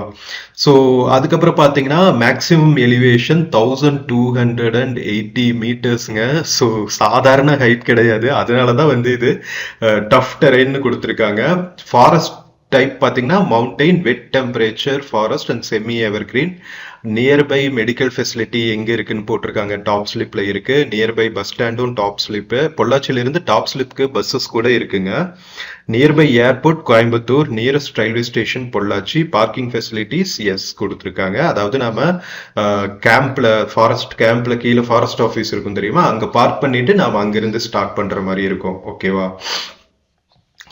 A: ஸோ அதுக்கப்புறம் பார்த்தீங்கன்னா மேக்ஸிமம் எலிவேஷன் 1280 மீட்டர்ஸ்ங்க. ஸோ சாதாரண ஹைட் கிடையாது. அதனால தான் வந்து இது டஃப் டெரெயின்னு கொடுத்துருக்காங்க. ஃபாரஸ்ட் டைப் பார்த்தீங்கன்னா mountain, wet temperature, forest and semi evergreen. Nearby medical facility எங்க இருக்குன்னு போட்டிருக்காங்க. டாப் ஸ்லிப்ல இருக்கு. Nearby bus ஸ்டாண்டும் top slip. பொள்ளாச்சியில இருந்து டாப் ஸ்லிப்க்கு பஸ்ஸஸ் கூட இருக்குங்க. Nearby airport Coimbatore, nearest railway station Pollachi. Parking facilities S கொடுத்துருக்காங்க. அதாவது நம்ம கேம்ப்ல, ஃபாரஸ்ட் கேம்ப்ல கீழே ஃபாரஸ்ட் ஆஃபீஸ் இருக்கும் தெரியுமா, அங்க பார்க் பண்ணிட்டு நாம அங்கிருந்து ஸ்டார்ட் பண்ற மாதிரி இருக்கும். ஓகேவா?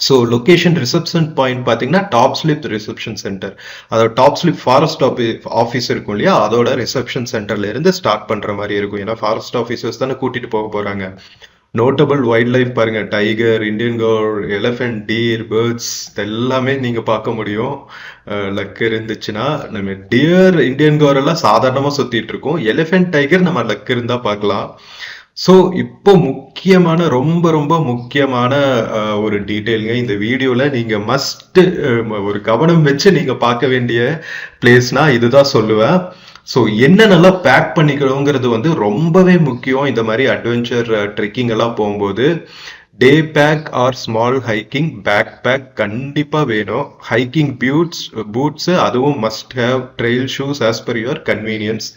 A: ஸோ லொக்கேஷன் ரிசப்ஷன் பாயிண்ட் பார்த்தீங்கன்னா டாப் ஸ்லிப் ரிசப்ஷன் சென்டர், அதாவது டாப் ஸ்லிப் ஃபாரஸ்ட் ஆஃபீஸ் இருக்கும் இல்லையா, அதோட ரிசப்ஷன் சென்டர்ல இருந்து ஸ்டார்ட் பண்ற மாதிரி இருக்கும். ஏன்னா ஃபாரஸ்ட் ஆஃபீஸர்ஸ் தானே கூட்டிட்டு போக போறாங்க. நோட்டபிள் வைல்ட் லைஃப் பாருங்க, tiger, Indian core, elephant, deer, birds எல்லாமே நீங்க பார்க்க முடியும். லக் இருந்துச்சுன்னா. நம்ம டியர், இந்தியன் கோர் எல்லாம் சாதாரணமா சுத்திட்டு இருக்கோம். எலிஃபென்ட், டைகர் நம்ம லக் இருந்தா பார்க்கலாம். ஸோ இப்போ முக்கியமான, ரொம்ப ரொம்ப முக்கியமான ஒரு டீட்டெயிலுங்க இந்த வீடியோல நீங்க மஸ்ட் ஒரு கவனம் வச்சு நீங்க பார்க்க வேண்டிய பிளேஸ்னா இதுதான் சொல்லுவேன். ஸோ என்ன நல்லா பேக் பண்ணிக்கணுங்கிறது வந்து ரொம்பவே முக்கியம். இந்த மாதிரி அட்வென்ச்சர் ட்ரெக்கிங் எல்லாம் போகும்போது day pack or small hiking backpack கண்டிப்பா வேணும். ஹைக்கிங் பூட்ஸ் அதுவும் must have. Trail shoes as per your convenience.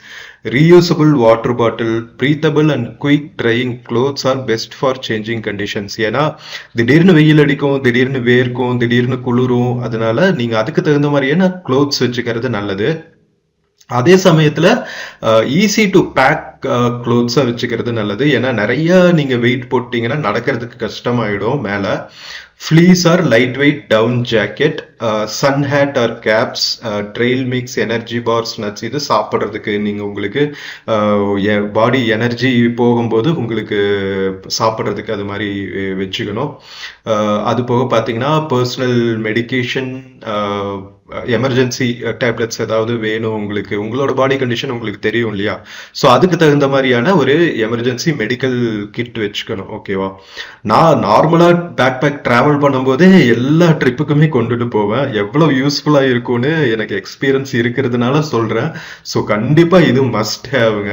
A: Reusable water bottle. Breathable and quick drying clothes are best for changing conditions. ஏன்னா திடீர்னு வெயில் அடிக்கும், திடீர்னு வேர்க்கும், திடீர்னு குளிரும். அதனால நீங்க அதுக்கு தகுந்த மாதிரியான க்ளோத்ஸ் வச்சுக்கிறது நல்லது. அதே சமயத்துல ஈஸி டு பேக் க்ளோத்ஸா வச்சுக்கிறது நல்லது. ஏன்னா நிறைய நீங்க வெயிட் போட்டீங்கன்னா நடக்கிறதுக்கு கஷ்டமாயிடும். மேல fleece or light weight down jacket, sun hat or caps, trail mix, energy bars, nuts. இது சாப்பிட்றதுக்கு நீங்க உங்களுக்கு பாடி எனர்ஜி போகும்போது உங்களுக்கு சாப்பிட்றதுக்கு அது மாதிரி வச்சுக்கணும். அது போக பார்த்தீங்கன்னா பர்சனல் மெடிக்கேஷன், எமர்ஜென்சி டேப்லெட்ஸ் ஏதாவது வேணும் உங்களுக்கு, உங்களோட பாடி கண்டிஷன் உங்களுக்கு தெரியும் இல்லையா, ஸோ அதுக்கு தகுந்த மாதிரியான ஒரு எமர்ஜென்சி மெடிக்கல் கிட் வச்சுக்கணும். ஓகேவா? நான் நார்மலா பேக் பேக் டிராவல் பண்ணும்போதே எல்லா ட்ரிப்புக்குமே கொண்டுட்டு போவேன். எவ்வளவு யூஸ்ஃபுல்லா இருக்கும்னு எனக்கு எக்ஸ்பீரியன்ஸ் இருக்கிறதுனால சொல்றேன். ஸோ கண்டிப்பா இது மஸ்ட் ஹேவ்ங்க.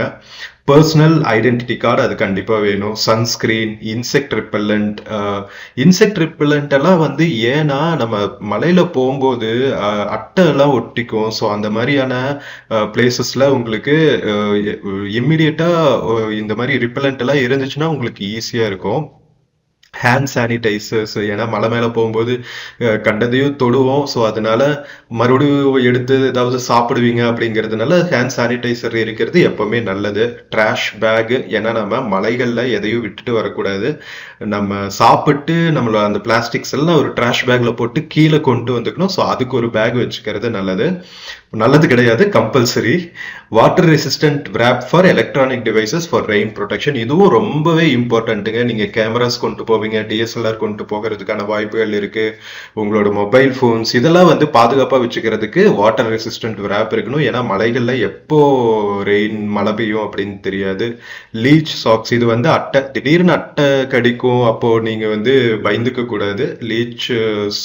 A: பர்சனல் ஐடென்டிட்டி கார்டு அது கண்டிப்பா வேணும். சன்ஸ்கிரீன், இன்செக்ட் ரிப்பல்லண்ட் எல்லாம் வந்து ஏன்னா நம்ம மலையில போகும்போது அட்டை எல்லாம் ஒட்டிக்கும். ஸோ அந்த மாதிரியான பிளேசஸ்ல உங்களுக்கு இம்மிடியட்டா இந்த மாதிரி ரிப்பல்லண்ட் எல்லாம் இருந்துச்சுன்னா உங்களுக்கு ஈஸியா இருக்கும். ஹேண்ட் சானிடைசர்ஸ், ஏன்னா மலை மேல போகும்போது கண்டதையும் தொடுவோம். ஸோ அதனால மறுபடியும் எடுத்து ஏதாவது சாப்பிடுவீங்க அப்படிங்கிறதுனால ஹேண்ட் சானிடைசர் இருக்கிறது எப்பவுமே நல்லது. ட்ராஷ் பேக், ஏன்னா நம்ம மலைகள்ல எதையும் விட்டுட்டு வரக்கூடாது. நம்ம சாப்பிட்டு நம்மளோட அந்த பிளாஸ்டிக்ஸ் எல்லாம் ஒரு ட்ராஷ் பேக்ல போட்டு கீழே கொண்டு வந்துக்கணும். ஸோ அதுக்கு ஒரு பேக் வச்சுக்கிறது நல்லது. நல்லது கிடையாது, compulsory. Water resistant wrap for electronic devices for rain protection. இதுவும் ரொம்பவே இம்பார்ட்டன்ட்டுங்க. நீங்க கேமராஸ் கொண்டு போவீங்க, டிஎஸ்எல்ஆர் கொண்டு போகிறதுக்கான வாய்ப்புகள் இருக்கு. உங்களோட மொபைல் போன்ஸ் இதெல்லாம் வந்து பாதுகாப்பா வச்சுக்கிறதுக்கு வாட்டர் ரெசிஸ்டன்ட் wrap இருக்கணும். ஏன்னா மலைகள்ல எப்போ ரெயின் மழை பெய்யும் அப்படின்னு தெரியாது. லீச் சாக்ஸ், இது வந்து அட்டை, திடீர்னு அட்டை கடிக்கும், அப்போ நீங்க வந்து பயந்துக்க கூடாது. லீச்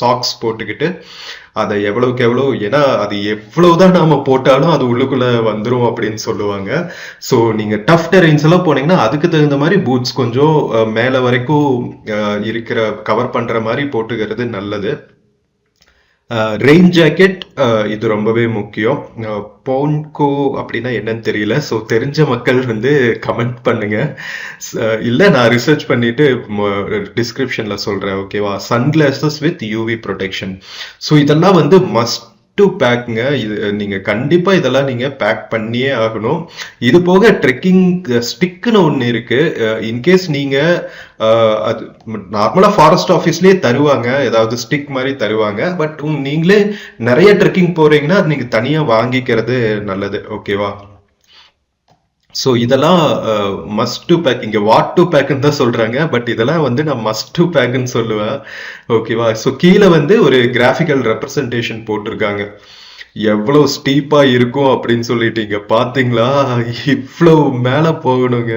A: சாக்ஸ் போட்டுக்கிட்டு அதை எவ்வளவுக்கு எவ்வளோ, ஏன்னா அது எவ்வளவுதான் நாம போட்டாலும் அது உள்ளுக்குள்ள வந்துரும் அப்படின்னு சொல்லுவாங்க. ஸோ நீங்க டஃப் டெரெயின்ஸ் எல்லாம் போனீங்கன்னா அதுக்கு தகுந்த மாதிரி பூட்ஸ் கொஞ்சம் மேல வரைக்கும் இருக்கிற கவர் பண்ற மாதிரி போட்டுக்கிறது நல்லது. ரெயின் ஜாக்கெட் இது ரொம்பவே முக்கியம். போன்கோ அப்படின்னா என்னன்னு தெரியல. ஸோ தெரிஞ்ச மக்கள் வந்து கமெண்ட் பண்ணுங்க. இல்லை நான் ரிசர்ச் பண்ணிட்டு டிஸ்கிரிப்ஷன்ல சொல்றேன். ஓகேவா? Sunglasses with UV protection. So இதெல்லாம் வந்து மஸ்ட் டு பேக்குங்க. இது நீங்க கண்டிப்பா இதெல்லாம் நீங்க பேக் பண்ணியே ஆகணும். இது போக ட்ரெக்கிங் ஸ்டிக்னு ஒன்று இருக்கு. இன்கேஸ் நீங்க அது நார்மலா ஃபாரஸ்ட் ஆஃபீஸ்லயே தருவாங்க, ஏதாவது ஸ்டிக் மாதிரி தருவாங்க. பட் நீங்களே நிறைய ட்ரெக்கிங் போறீங்கன்னா அது நீங்க தனியா வாங்கிக்கிறது நல்லது. ஓகேவா? ஸோ இதெல்லாம் மஸ்ட் டு பேக். இங்க வாட் டு பேக்னு தான் சொல்றாங்க, பட் இதெல்லாம் வந்து நான் மஸ்ட் டு பேக்னு சொல்லுவேன். ஓகேவா? ஸோ கீழே வந்து ஒரு கிராஃபிக்கல் ரெப்ரசன்டேஷன் போட்டிருக்காங்க, எவ்வளவு ஸ்டீப்பா இருக்கும் அப்படின்னு சொல்லிட்டீங்க. பாத்தீங்களா? இவ்வளவு மேல போகணுங்க.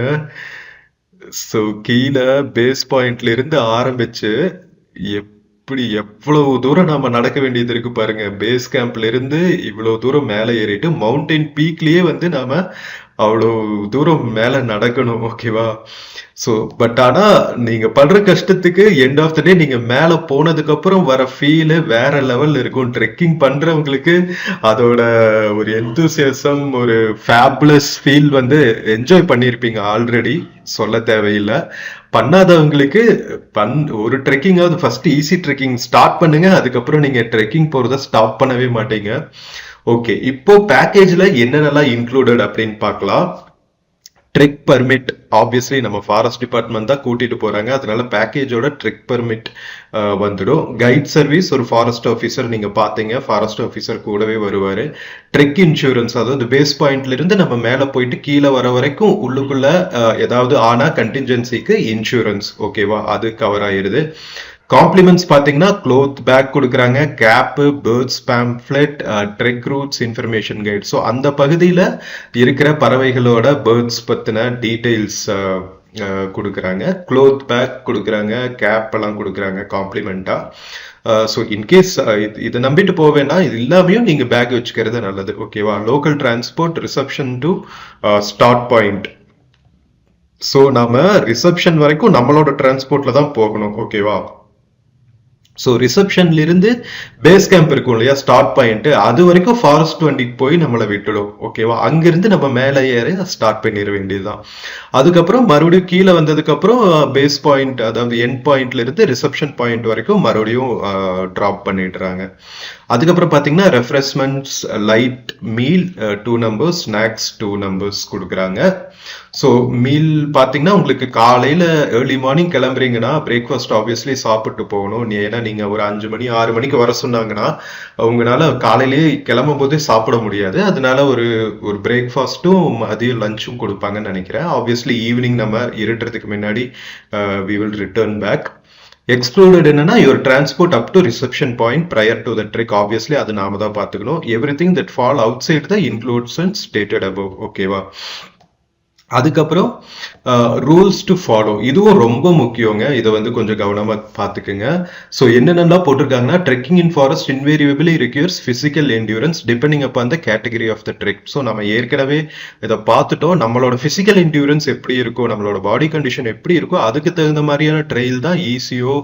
A: ஸோ கீழே பேஸ் பாயிண்ட்ல இருந்து ஆரம்பிச்சு எப்படி எவ்வளவு தூரம் நாம நடக்க வேண்டியது இருக்கு பாருங்க. பேஸ் கேம்ப்ல இருந்து இவ்வளவு தூரம் மேலே ஏறிட்டு மவுண்டைன் பீக்லயே வந்து நாம அவ்வளோ தூரம் மேல நடக்கணும். ஓகேவா? ஸோ பட் ஆனா நீங்க படுற கஷ்டத்துக்கு எண்ட் ஆஃப் த டே நீங்க மேல போனதுக்கு அப்புறம் வர ஃபீல் வேற லெவல்ல இருக்கும். ட்ரெக்கிங் பண்றவங்களுக்கு அதோட ஒரு எந்தூசியசம், ஒரு ஃபேபுலஸ் ஃபீல் வந்து என்ஜாய் பண்ணியிருப்பீங்க ஆல்ரெடி, சொல்ல தேவையில்லை. பண்ணாதவங்களுக்கு ஒரு ட்ரெக்கிங்காவது ஃபர்ஸ்ட் ஈஸி ட்ரெக்கிங் ஸ்டார்ட் பண்ணுங்க, அதுக்கப்புறம் நீங்க ட்ரெக்கிங் போறத ஸ்டாப் பண்ணவே மாட்டீங்க. ஓகே, இப்போ பேக்கேஜ்ல என்னென்னலாம் இன்க்ளூடட் அப்படின்னு பார்க்கலாம். ட்ரெக் பர்மிட், ஆப்வியஸ்லி நம்ம ஃபாரஸ்ட் டிபார்ட்மெண்ட் தான் கூட்டிட்டு போறாங்க, அதனால பேக்கேஜோட ட்ரெக் பர்மிட் வந்துடும். கைட் சர்வீஸ், ஒரு ஃபாரஸ்ட் ஆஃபீஸர் நீங்க பாத்தீங்க, ஃபாரஸ்ட் ஆஃபீஸர் கூடவே வருவாரு. ட்ரெக் இன்சூரன்ஸ், அதாவது பேஸ் பாயிண்ட்ல இருந்து நம்ம மேல போயிட்டு கீழே வர வரைக்கும் உள்ளுக்குள்ள ஏதாவது ஆனா கண்டின்ஜென்சிக்கு இன்சூரன்ஸ், ஓகேவா, அது கவர் ஆயிருது. காம்ப்ளிமெண்ட்ஸ் பாத்தீங்கன்னா க்ளோத் பேக் கொடுக்குறாங்க, cap, birds pamphlet, trek routes information guide. So அந்த பகுதியில் இருக்கிற பறவைகளோட பேர்ட்ஸ் பத்தின டீடைல்ஸ் கொடுக்குறாங்க. க்ளோத் பேக் கொடுக்குறாங்க, கேப் எல்லாம் கொடுக்குறாங்க காம்ப்ளிமெண்டா. ஸோ இன்கேஸ் இதை நம்பிட்டு போவேன்னா இது இல்லாமையும் நீங்க பேக் வச்சுக்கிறது நல்லது. ஓகேவா? Local transport, reception to start point. So நாம ரிசப்ஷன் வரைக்கும் நம்மளோட டிரான்ஸ்போர்ட்ல தான் போகணும். ஓகேவா? ஸோ ரிசப்ஷன்ல இருந்து பேஸ் கேம்ப் இருக்கும் இல்லையா, ஸ்டார்ட் பாயிண்ட், அது வரைக்கும் ஃபாரஸ்ட் வண்டிக்கு போய் நம்மளை விட்டுடும். ஓகேவா? அங்கிருந்து நம்ம மேலே ஏறி ஸ்டார்ட் பண்ணிட வேண்டியதுதான். அதுக்கப்புறம் மறுபடியும் கீழே வந்ததுக்கு அப்புறம் பேஸ் பாயிண்ட், அதாவது எண்ட் பாயிண்ட்ல இருந்து ரிசப்ஷன் பாயிண்ட் வரைக்கும் மறுபடியும் டிராப் பண்ணிடுறாங்க. அதுக்கப்புறம் பாத்தீங்கன்னா refreshments, light meal 2 numbers, snacks 2 numbers கொடுக்குறாங்க. ஸோ மீல் பார்த்தீங்கன்னா உங்களுக்கு காலையில் ஏர்லி மார்னிங் கிளம்புறீங்கன்னா பிரேக்ஃபாஸ்ட் ஆப்வியஸ்லி சாப்பிட்டு போகணும். ஏன்னா நீங்கள் ஒரு 5 மணி 6 மணிக்கு வர சொன்னாங்கன்னா உங்களால் காலையிலேயே கிளம்பும் போதே சாப்பிட முடியாது. அதனால ஒரு பிரேக்ஃபாஸ்ட்டும் மதியம் லஞ்சும் கொடுப்பாங்கன்னு நினைக்கிறேன். ஆப்வியஸ்லி ஈவினிங் நம்ம இருட்டுறதுக்கு முன்னாடி we will return back. Excluded என்னன்னா your transport up to reception point prior to the trek. Obviously அது நாம தான் பார்த்துக்கணும். Everything that fall outside the includes and stated above. ஓகேவா? அதுக்கப்புறம் ரூல்ஸ் டு ஃபாலோ, இதுவும் ரொம்ப முக்கியங்க. இதை வந்து கொஞ்சம் கவனமா பார்த்துக்குங்க. ஸோ என்னென்னலாம் போட்டிருக்காங்கன்னா, trekking in forest invariably requires physical endurance depending upon the category of the trek. So நம்ம ஏற்கனவே இதை பார்த்துட்டோம். நம்மளோட பிசிக்கல் என்டியூரன்ஸ் எப்படி இருக்கோ, நம்மளோட பாடி கண்டிஷன் எப்படி இருக்கோ, அதுக்கு தகுந்த மாதிரியான ட்ரெயில் தான் ஈஸியோ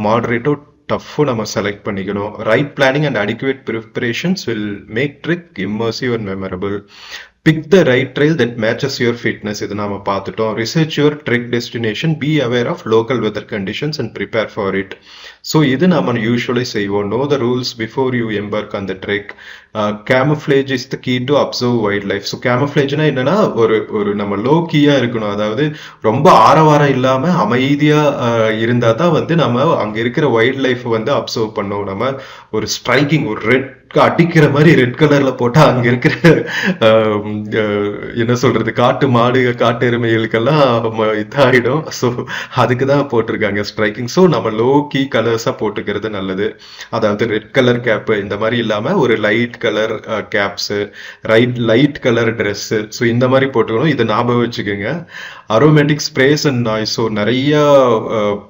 A: மாடரேட்டோ டஃபோ நம்ம செலக்ட் பண்ணிக்கணும். Right planning and adequate preparations will make trek immersive and memorable. Pick the right trail that matches your fitness. இது நாம பார்த்துட்டோம். Research your trek destination, be aware of local weather conditions and prepare for it. So இது நாம usually செய்வோம். Know the rules before you embark on the trek. Camouflage is the key to observe wildlife. So camouflageனா என்னன்னா ஒரு நம்ம low கீயா இருக்கணும். அதாவது ரொம்ப ஆரவாரம் இல்லாம அமைதியா இருந்தா தான் வந்து நம்ம அங்க இருக்கிற வைல்ட் லைஃப் வந்து அப்சர்வ் பண்ணோம். நம்ம ஒரு ஸ்ட்ரைக்கிங், ஒரு ரெட் அடிக்கிற மாதிரி ரெட் கலர்ல போட்டா அங்க இருக்கிற என்ன சொல்றது, காட்டு மாடு, காட்டு எருமைகளுக்கெல்லாம் இதாயிடும். ஸோ அதுக்கு தான் போட்டிருக்காங்க ஸ்ட்ரைக்கிங். ஸோ நம்ம லோ கீ கலர்ஸா போட்டுக்கிறது நல்லது. அதாவது ரெட் கலர் கேப் இந்த மாதிரி இல்லாம ஒரு light colour caps, light colour dress, so இந்த மாதிரி போட்டுக்கணும். இதை ஞாபகம் வச்சுக்கோங்க. Aromatic sprays and noise, so நிறைய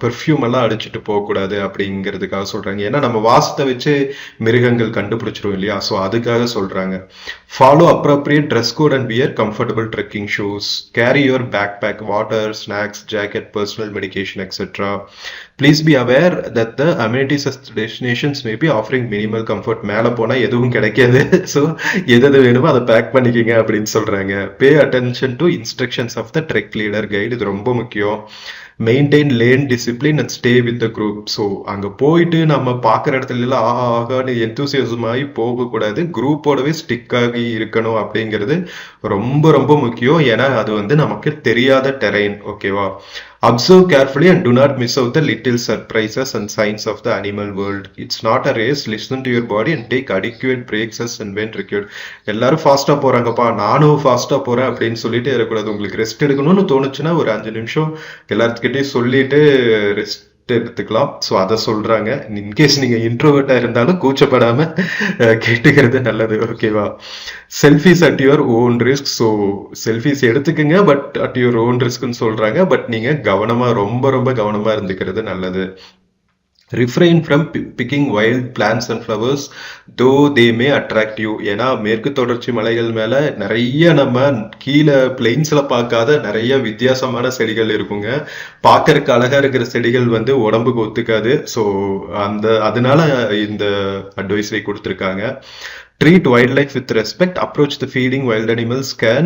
A: பெர்ஃப்யூம் எல்லாம் அடிச்சுட்டு போகக்கூடாது அப்படிங்கிறதுக்காக சொல்றாங்க. ஏன்னா நம்ம வாசத்தை வச்சு மிருகங்கள் கண்டுபிடிச்சிரும் இல்லையா, ஸோ அதுக்காக சொல்றாங்க. Follow appropriate dress code and wear comfortable trekking shoes. Carry your backpack, water, snacks, jacket, personal medication etcetera. Please be aware that the amenities of destinations may be offering minimal comfort. மேல போனா எதுவும் கிடைக்காது. So எது வேணுமோ அதை back பண்ணிக்கங்க அப்படின்னு சொல்றாங்க. Pay attention to instructions of the trek leader guide. இது ரொம்ப முக்கியம். Maintain lane discipline and stay with the group. So அங்கே போயிட்டு நம்ம பார்க்குற இடத்துல எல்லாம் ஆகான்னு எந்தூசியசமாகி போகக்கூடாது. குரூப்போடவே ஸ்டிக் ஆகி இருக்கணும் அப்படிங்கிறது ரொம்ப ரொம்ப முக்கியம். ஏன்னா அது வந்து நமக்கு தெரியாத டெரெயின். ஓகேவா? Observe carefully and do not miss out the little surprises and signs of the animal world. It's not a race. Listen to your body and take adequate breaks as and when required. எல்லாரும் ஃபாஸ்டா போறாங்கப்பா, நானும் ஃபாஸ்டா போறேன் அப்படின்னு சொல்லிட்டு இருக்கக்கூடாது. உங்களுக்கு rest எடுக்கணும்னு தோணுச்சுன்னா ஒரு 5 நிமிஷம் எல்லாத்துக்கிட்டையும் சொல்லிட்டு ரெஸ்ட் எடுத்துக்கலாம். ஸோ அதை சொல்றாங்க. இன்கேஸ் நீங்க இன்ட்ரோவர்ட்டா இருந்தாலும் கூச்சப்படாம கேட்டுக்கிறது நல்லது. ஓகேவா? Selfish at your own risk. So selfish எடுத்துக்கங்க, பட் அட் யுவர் ஓன் ரிஸ்க்னு சொல்றாங்க. பட் நீங்க கவனமா, ரொம்ப ரொம்ப கவனமா இருந்துக்கிறது நல்லது. refrain from picking wild plants and flowers though they may attract you. ஏன்னா மேற்கு தொடர்ச்சி மலைகள் மேல நிறைய நம்ம கீழே பிளெயின்ஸ்ல பார்க்காத நிறைய வித்தியாசமான செடிகள் இருக்குங்க. பார்க்கறதுக்கு அழகா இருக்கிற செடிகள் வந்து உடம்புக்கு ஒத்துக்காது. ஸோ அதனால இந்த அட்வைஸை கொடுத்துருக்காங்க. Treat wildlife with respect. Approach the feeding wild animals can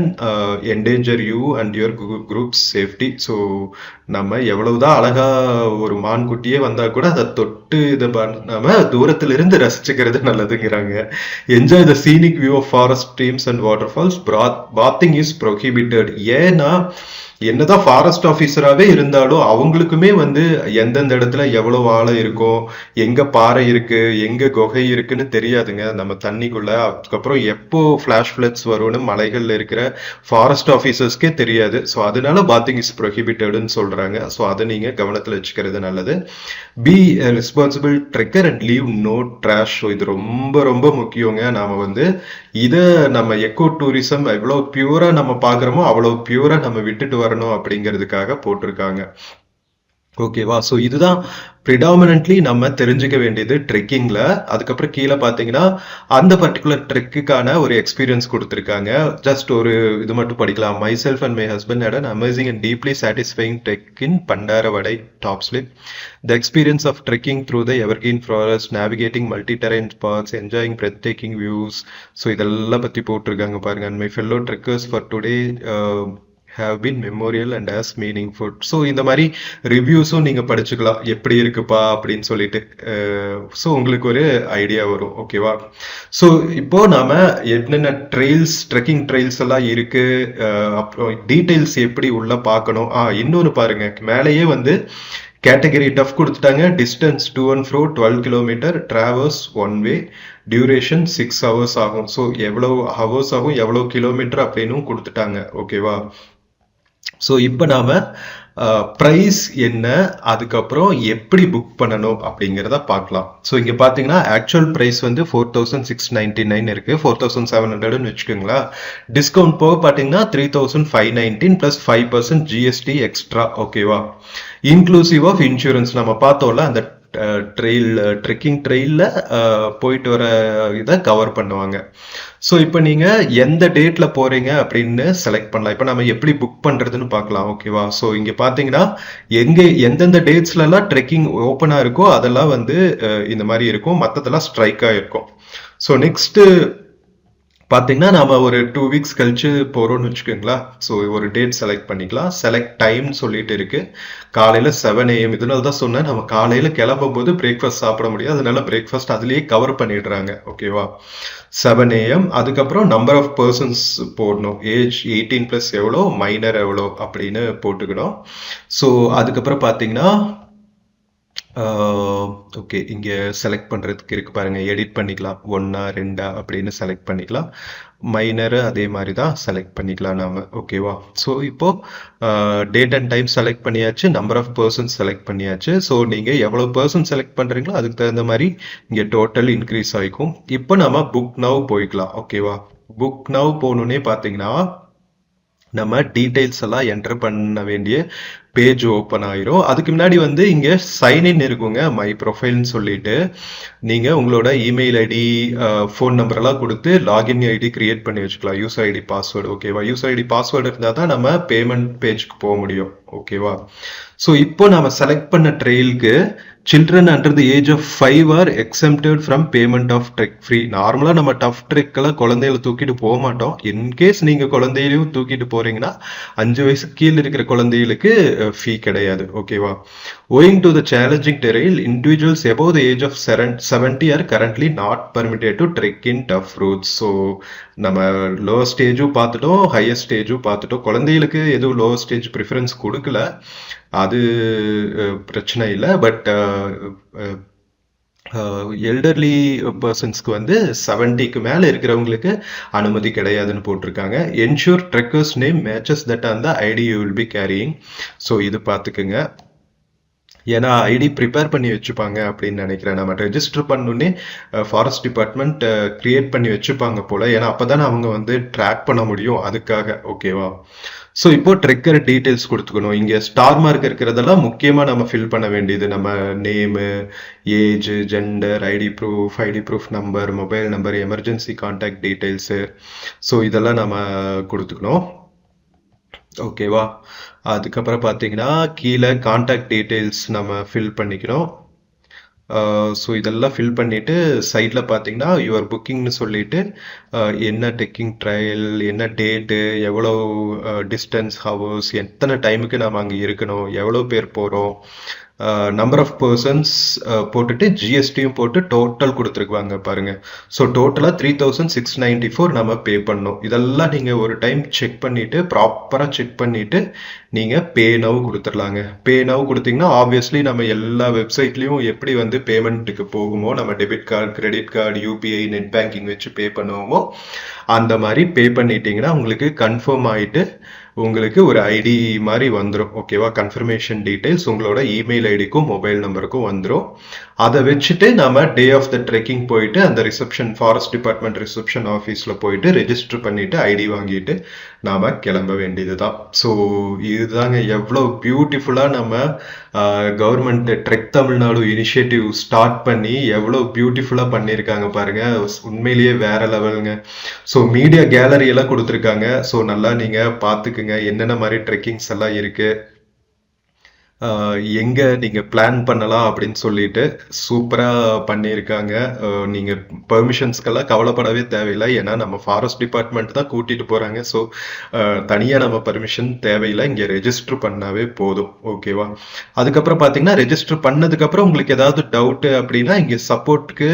A: endanger you and your group's safety. So நம்ம எவ்வளவுதான் அழகா ஒரு மான்குட்டியே வந்தா கூட அதை தொட்டு இதை பண்ணாம தூரத்துல இருந்து ரசிச்சுக்கிறது நல்லதுங்கிறாங்க. Enjoy the scenic view of forest, streams and waterfalls. Bathing is prohibited. ஏன்னா என்னதான் ஃபாரஸ்ட் ஆஃபீஸராகவே இருந்தாலும் அவங்களுக்குமே வந்து எந்தெந்த இடத்துல எவ்வளவு ஆழம் இருக்கும், எங்க பாறை இருக்கு, எங்க குகை இருக்குன்னு தெரியாதுங்க நம்ம தண்ணிக்குள்ள. அதுக்கப்புறம் எப்போ ஃபிளாஷ் ஃபிளட்ஸ் வரும்னு மலைகள்ல இருக்கிற ஃபாரஸ்ட் ஆஃபீஸர்ஸ்க்கே தெரியாது. ஸோ அதனால பாத்திங் இஸ் ப்ரொஹிபிட்டட்னு சொல்றாங்க. ஸோ அதை நீங்க கவனத்துல வச்சுக்கிறது நல்லது. Be responsible trekker and leave no trash. So இது ரொம்ப ரொம்ப முக்கியங்க. நாம வந்து இதை நம்ம எக்கோ டூரிசம் எவ்வளவு பியூரா நம்ம பாக்குறோமோ அவ்வளவு பியூரா நம்ம விட்டுட்டு வரணும் அப்படிங்கிறதுக்காக போட்டிருக்காங்க. ஓகேவா? ஸோ இதுதான் ப்ரிடாமினன்ட்லி நம்ம தெரிஞ்சுக்க வேண்டியது ட்ரெக்கிங்ல. அதுக்கப்புறம் கீழே பார்த்தீங்கன்னா அந்த பர்டிகுலர் ட்ரெக்குக்கான ஒரு எக்ஸ்பீரியன்ஸ் கொடுத்துருக்காங்க. ஜஸ்ட் ஒரு இது மட்டும் படிக்கலாம். Myself and my husband had an amazing and deeply satisfying trek in Pandaravadai Top Slip. The experience of trekking through the evergreen forest, navigating multi-terrain paths, enjoying breathtaking views. So இதெல்லாம் பற்றி போட்டிருக்காங்க பாருங்க. And my fellow trekkers for today have been memorial and as meaningful. So இந்த மாதிரி ரிவ்யூஸும் நீங்க படிச்சுக்கலாம், எப்படி இருக்குப்பா அப்படின்னு சொல்லிட்டு. ஸோ உங்களுக்கு ஒரு ஐடியா வரும். ஓகேவா? ஸோ இப்போ நாம என்னென்ன ட்ரெயில்ஸ், ட்ரெக்கிங் ட்ரெயில்ஸ் எல்லாம் இருக்கு, அப்புறம் டீடைல்ஸ் எப்படி உள்ள பார்க்கணும். இன்னொன்னு பாருங்க, மேலேயே வந்து கேட்டகரி டஃப் கொடுத்துட்டாங்க. டிஸ்டன்ஸ் டு அண்ட் ஃப்ரோ 12 கிலோமீட்டர், டிராவல்ஸ் 1 வே, டியூரேஷன் 6 hours ஆகும். ஸோ எவ்வளவு ஹவர்ஸ் ஆகும், எவ்வளவு கிலோமீட்டர் அப்படின்னு கொடுத்துட்டாங்க. ஓகேவா? ஸோ இப்போ நாம ப்ரைஸ் என்ன, அதுக்கப்புறம் எப்படி புக் பண்ணணும் அப்படிங்கிறத பார்க்கலாம். ஸோ இங்கே பார்த்தீங்கன்னா ஆக்சுவல் ப்ரைஸ் வந்து 4699 இருக்கு. 4700ன்னு வச்சுக்கோங்களா. டிஸ்கவுண்ட் போக பார்த்தீங்கன்னா 3519 + 5% GST எக்ஸ்ட்ரா. ஓகேவா? Inclusive of insurance. நம்ம பார்த்தோம்ல அந்த ட்ரெக்கிங் ட்ரெயில்ல போயிட்டு வர இதை கவர் பண்ணுவாங்க. ஸோ இப்போ நீங்க எந்த டேட்ல போறீங்க அப்படின்னு செலக்ட் பண்ணலாம். இப்போ நம்ம எப்படி புக் பண்றதுன்னு பார்க்கலாம். ஓகேவா? ஸோ இங்க பாத்தீங்கன்னா எந்தெந்த டேட்ஸ்ல எல்லாம் ட்ரெக்கிங் ஓப்பனா இருக்கோ அதெல்லாம் வந்து இந்த மாதிரி இருக்கும், மற்றதெல்லாம் ஸ்ட்ரைக்கா இருக்கும். ஸோ நெக்ஸ்ட் பார்த்தீங்கன்னா நாம ஒரு 2 weeks கழிச்சு போறோம்னு வச்சுக்கோங்களா. ஸோ ஒரு டேட் செலக்ட் பண்ணிக்கலாம். செலக்ட் டைம் சொல்லிட்டு இருக்கு. காலையில 7 AM. இதனால தான் சொன்னேன், நம்ம காலையில கிளம்பும் போது பிரேக்ஃபாஸ்ட் சாப்பிட முடியாது, அதனால பிரேக்ஃபாஸ்ட் அதுலயே கவர் பண்ணிடுறாங்க. ஓகேவா? 7 AM. அதுக்கப்புறம் நம்பர் ஆஃப் பர்சன்ஸ் போடணும். ஏஜ் 18+ எவ்வளோ, மைனர் எவ்வளோ அப்படின்னு போட்டுக்கணும். ஸோ அதுக்கப்புறம் பார்த்தீங்கன்னா ஓகே, இங்க செலக்ட் பண்றதுக்கு இருக்கு பாருங்க, எடிட் பண்ணிக்கலாம். 1 2 அப்படின்னு செலக்ட் பண்ணிக்கலாம். மைனர் அதே மாதிரி தான் செலக்ட் பண்ணிக்கலாம் நாம. ஓகேவா? ஸோ இப்போ டேட் அண்ட் டைம் செலக்ட் பண்ணியாச்சு, நம்பர் ஆஃப் பர்சன்ஸ் செலக்ட் பண்ணியாச்சு. ஸோ நீங்க எவ்வளவு பர்சன் செலக்ட் பண்றீங்களோ அதுக்கு தகுந்த மாதிரி இங்க டோட்டல் இன்க்ரீஸ் ஆகிக்கும். இப்போ நம்ம புக் நவ் போய்க்கலாம். ஓகேவா? புக் நவ் போகணுன்னே பார்த்தீங்கன்னா நம்ம டீடைல்ஸ் எல்லாம் என்டர் பண்ண வேண்டிய பேஜ் ஓப்பன் ஆயிரும். அதுக்கு முன்னாடி வந்து இங்க சைன்இன் இருக்குங்க, மை ப்ரொஃபைல்னு சொல்லிட்டு நீங்க உங்களோட இமெயில் ஐடி, ஃபோன் நம்பர் எல்லாம் கொடுத்து லாகின் ஐடி கிரியேட் பண்ணி வச்சுக்கலாம். User ID password. ஓகேவா? யூசர் ஐடி பாஸ்வேர்டு இருந்தால் தான் நம்ம பேமெண்ட் பேஜ்க்கு போக முடியும். ஓகேவா? ஸோ இப்போ நம்ம செலக்ட் பண்ண ட்ரெயிலுக்கு children under the age of 5 are exempted from payment of trek free. நார்மலா நம்ம டஃப் ட்ரெக்கெல்லாம் குழந்தைகளை தூக்கிட்டு போக மாட்டோம். இன்கேஸ் நீங்க குழந்தையிலையும் தூக்கிட்டு போறீங்கன்னா 5 வயசு கீழே இருக்கிற குழந்தைகளுக்கு ஃபீ கிடையாது. ஓகேவா? owing to the challenging terrain, individuals above the age of 70 are currently not permitted to trek in tough roads. So நம்ம லோவர் ஸ்டேஜும் பார்த்துட்டோம், ஹையர் ஸ்டேஜும் பார்த்துட்டோம். குழந்தைகளுக்கு எதுவும் லோவர் ஸ்டேஜ் ப்ரிஃபரன்ஸ் கொடுக்கல, அது பிரச்சனை இல்லை. பட் எல்டர்லி பர்சன்ஸ்க்கு வந்து 70க்கு மேலே இருக்கிறவங்களுக்கு அனுமதி கிடையாதுன்னு போட்டிருக்காங்க. Ensure trekkers name matches that on the ID you will be carrying. So இது பார்த்துக்குங்க. ஏன்னா ஐடி ப்ரிப்பேர் பண்ணி வச்சுப்பாங்க அப்படின்னு நினைக்கிறேன். நம்ம ரெஜிஸ்டர் பண்ணோன்னே ஃபாரஸ்ட் டிபார்ட்மெண்ட் கிரியேட் பண்ணி வச்சுப்பாங்க போல. ஏன்னா அப்போதானே அவங்க வந்து ட்ராக் பண்ண முடியும், அதுக்காக. ஓகேவா? ஸோ இப்போ ட்ரெக்கர் டீட்டெயில்ஸ் கொடுத்துக்கணும். இங்கே ஸ்டார் மார்க் இருக்கிறதெல்லாம் முக்கியமாக நம்ம ஃபில் பண்ண வேண்டியது. நம்ம name, age, gender, ID proof number, mobile number, emergency contact details. So இதெல்லாம் நம்ம கொடுத்துக்கணும். ஓகேவா? அதுக்கப்புறம் பார்த்தீங்கன்னா கீழே கான்டாக்ட் டீட்டெயில்ஸ் நம்ம ஃபில் பண்ணிக்கணும். ஸோ இதெல்லாம் ஃபில் பண்ணிவிட்டு சைடில் பார்த்தீங்கன்னா யுவர் புக்கிங்னு சொல்லிட்டு என்ன டெக்கிங் ட்ரையல், என்ன டேட்டு, எவ்வளோ டிஸ்டன்ஸ், ஹவர்ஸ், எத்தனை டைமுக்கு நம்ம அங்கே இருக்கணும், எவ்வளோ பேர் போகிறோம், நம்பர் ஆஃப் பர்சன்ஸ் போட்டுட்டு ஜிஎஸ்டியும் போட்டு டோட்டல் கொடுத்துருக்குவாங்க பாருங்க. ஸோ டோட்டலாக 3694 நம்ம பே பண்ணணும். இதெல்லாம் நீங்கள் ஒரு டைம் செக் பண்ணிவிட்டு, ப்ராப்பராக செக் பண்ணிவிட்டு நீங்கள் பே நவ் கொடுத்துடலாங்க. பே நவ் கொடுத்தீங்கன்னா ஆப்வியஸ்லி நம்ம எல்லா வெப்சைட்லேயும் எப்படி வந்து பேமெண்ட்டுக்கு போகுமோ, நம்ம debit card, credit card, UPI, net banking வச்சு பே பண்ணுவோமோ, அந்த மாதிரி பே பண்ணிட்டீங்கன்னா உங்களுக்கு கன்ஃபார்ம் ஆகிட்டு உங்களுக்கு ஒரு ஐடி மாதிரி வந்துடும். ஓகேவா? கன்ஃபர்மேஷன் டீட்டெயில்ஸ் உங்களோட இமெயில் ஐடிக்கும் மொபைல் நம்பருக்கும் வந்துடும். அதை வச்சுட்டு நம்ம டே ஆஃப் த ட்ரெக்கிங் போயிட்டு அந்த ரிசப்ஷன், ஃபாரஸ்ட் டிபார்ட்மெண்ட் ரிசப்ஷன் ஆஃபீஸில் போயிட்டு ரெஜிஸ்டர் பண்ணிட்டு ஐடி வாங்கிட்டு நாம் கிளம்ப வேண்டியது தான். ஸோ இதுதாங்க எவ்வளோ பியூட்டிஃபுல்லாக நம்ம government trek Tamil Nadu initiative start பண்ணி எவ்வளோ பியூட்டிஃபுல்லாக பண்ணியிருக்காங்க பாருங்க. உண்மையிலேயே வேற லெவலுங்க. ஸோ மீடியா கேலரி எல்லாம் கொடுத்துருக்காங்க. ஸோ நல்லா நீங்கள் பார்த்துக்குங்க என்னென்ன மாதிரி ட்ரெக்கிங்ஸ் எல்லாம் இருக்கு, எங்க நீங்க பிளான் பண்ணலாம் அப்படின்னு சொல்லிட்டு சூப்பரா பண்ணியிருக்காங்க. நீங்க பெர்மிஷன்ஸ்க்கெல்லாம் கவலைப்படவே தேவையில்லை. ஏன்னா நம்ம ஃபாரஸ்ட் டிபார்ட்மெண்ட் தான் கூட்டிட்டு போறாங்க. ஸோ தனியா நம்ம பெர்மிஷன் தேவையில்லை, இங்க ரெஜிஸ்டர் பண்ணாவே போதும். ஓகேவா? அதுக்கப்புறம் பாத்தீங்கன்னா ரெஜிஸ்டர் பண்ணதுக்கு அப்புறம் உங்களுக்கு ஏதாவது டவுட் அப்படின்னா இங்க சப்போர்ட்டுக்கு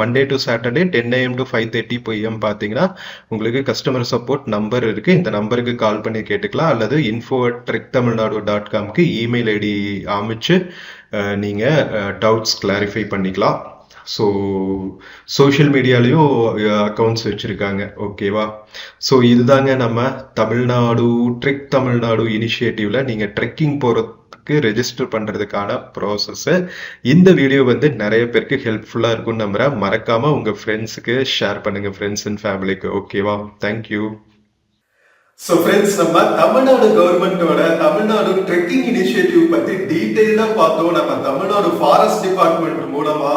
A: Monday to Saturday 10 AM to 5:30 PM பாத்தீங்கன்னா உங்களுக்கு கஸ்டமர் சப்போர்ட் நம்பர் இருக்கு. இந்த நம்பருக்கு கால் பண்ணி கேட்டுக்கலாம், அல்லது info@trektamilnadu.com இமெயில் ஐடி அமைச்சு நீங்க டவுட்ஸ் கிளாரிஃபை பண்ணிக்கலாம். ஸோ சோஷியல் மீடியாலையும் அக்கௌண்ட்ஸ் வச்சிருக்காங்க. ஓகேவா? ஸோ இதுதாங்க நம்ம தமிழ்நாடு ட்ரெக் தமிழ்நாடு இனிஷியேட்டிவ்ல நீங்க ட்ரெக்கிங் போறதுக்கு ரெஜிஸ்டர் பண்றதுக்கான ப்ராசஸ். இந்த வீடியோ வந்து நிறைய பேருக்கு ஹெல்ப்ஃபுல்லா இருக்கும்னு நம்புறேன். மறக்காம உங்க ஃப்ரெண்ட்ஸுக்கு ஷேர் பண்ணுங்க, ஃப்ரெண்ட்ஸ் அண்ட் ஃபேமிலிக்கு. ஓகேவா? தேங்க்யூ.
B: சோ ஃப்ரெண்ட்ஸ், நம்ம தமிழ்நாடு கவர்மெண்டோட தமிழ்நாடு ட்ரெக்கிங் இனிஷியேட்டிவ் பத்தி டீடைலா பார்த்தோம். நம்ம தமிழ்நாடு ஃபாரஸ்ட் டிபார்ட்மெண்ட் மூலமா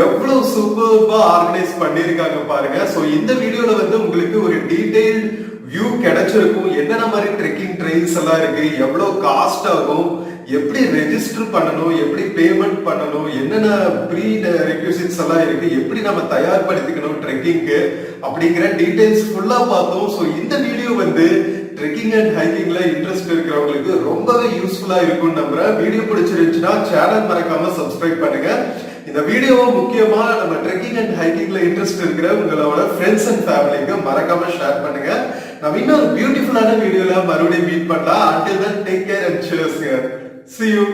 B: எவ்வளவு சூப்பர்பா ஆர்கனைஸ் பண்ணிருக்காங்க பாருங்க. சோ இந்த வீடியோல வந்து உங்களுக்கு ஒரு டீடைல்ட் வியூ கிடைச்சிருக்கும். என்னென்ன மாதிரி ட்ரெக்கிங் ட்ரெயில்ஸ் எல்லாம் இருக்கு, எவ்வளவு காஸ்ட் ஆகும், எப்படி ரெஜிஸ்டர் பண்ணணும், எப்படி பேமெண்ட் பண்ணணும், என்னென்ன ப்ரீ ரெக்யூசிட்ஸ் எல்லாம் இருக்கு, எப்படி நம்ம தயார்படுத்திக்கணும் ட்ரெக்கிங்க்கு அப்படிங்கிற டீடைல்ஸ் ஃபுல்லா பார்த்தோம். ஸோ இந்த வீடியோ வந்து ட்ரெக்கிங் அண்ட் ஹைக்கிங்ல இன்ட்ரெஸ்ட் இருக்கிறவங்களுக்கு ரொம்பவே யூஸ்ஃபுல்லா இருக்கும்னு நம்புறேன். வீடியோ பிடிச்சிருந்துச்சுன்னா சேனல் மறக்காம சப்ஸ்கிரைப் பண்ணுங்க. இந்த வீடியோவை முக்கியமா நம்ம ட்ரெக்கிங் அண்ட் ஹைக்கிங்ல இன்ட்ரெஸ்ட் இருக்கிற உங்களோட ஃப்ரெண்ட்ஸ் அண்ட் ஃபேமிலிக்கு மறக்காம ஷேர் பண்ணுங்க. நம்ம இன்னொரு பியூட்டிஃபுல்லான வீடியோல மறுபடியும் மீட் பண்ணலாம். Until then, take care and cheers here. See you.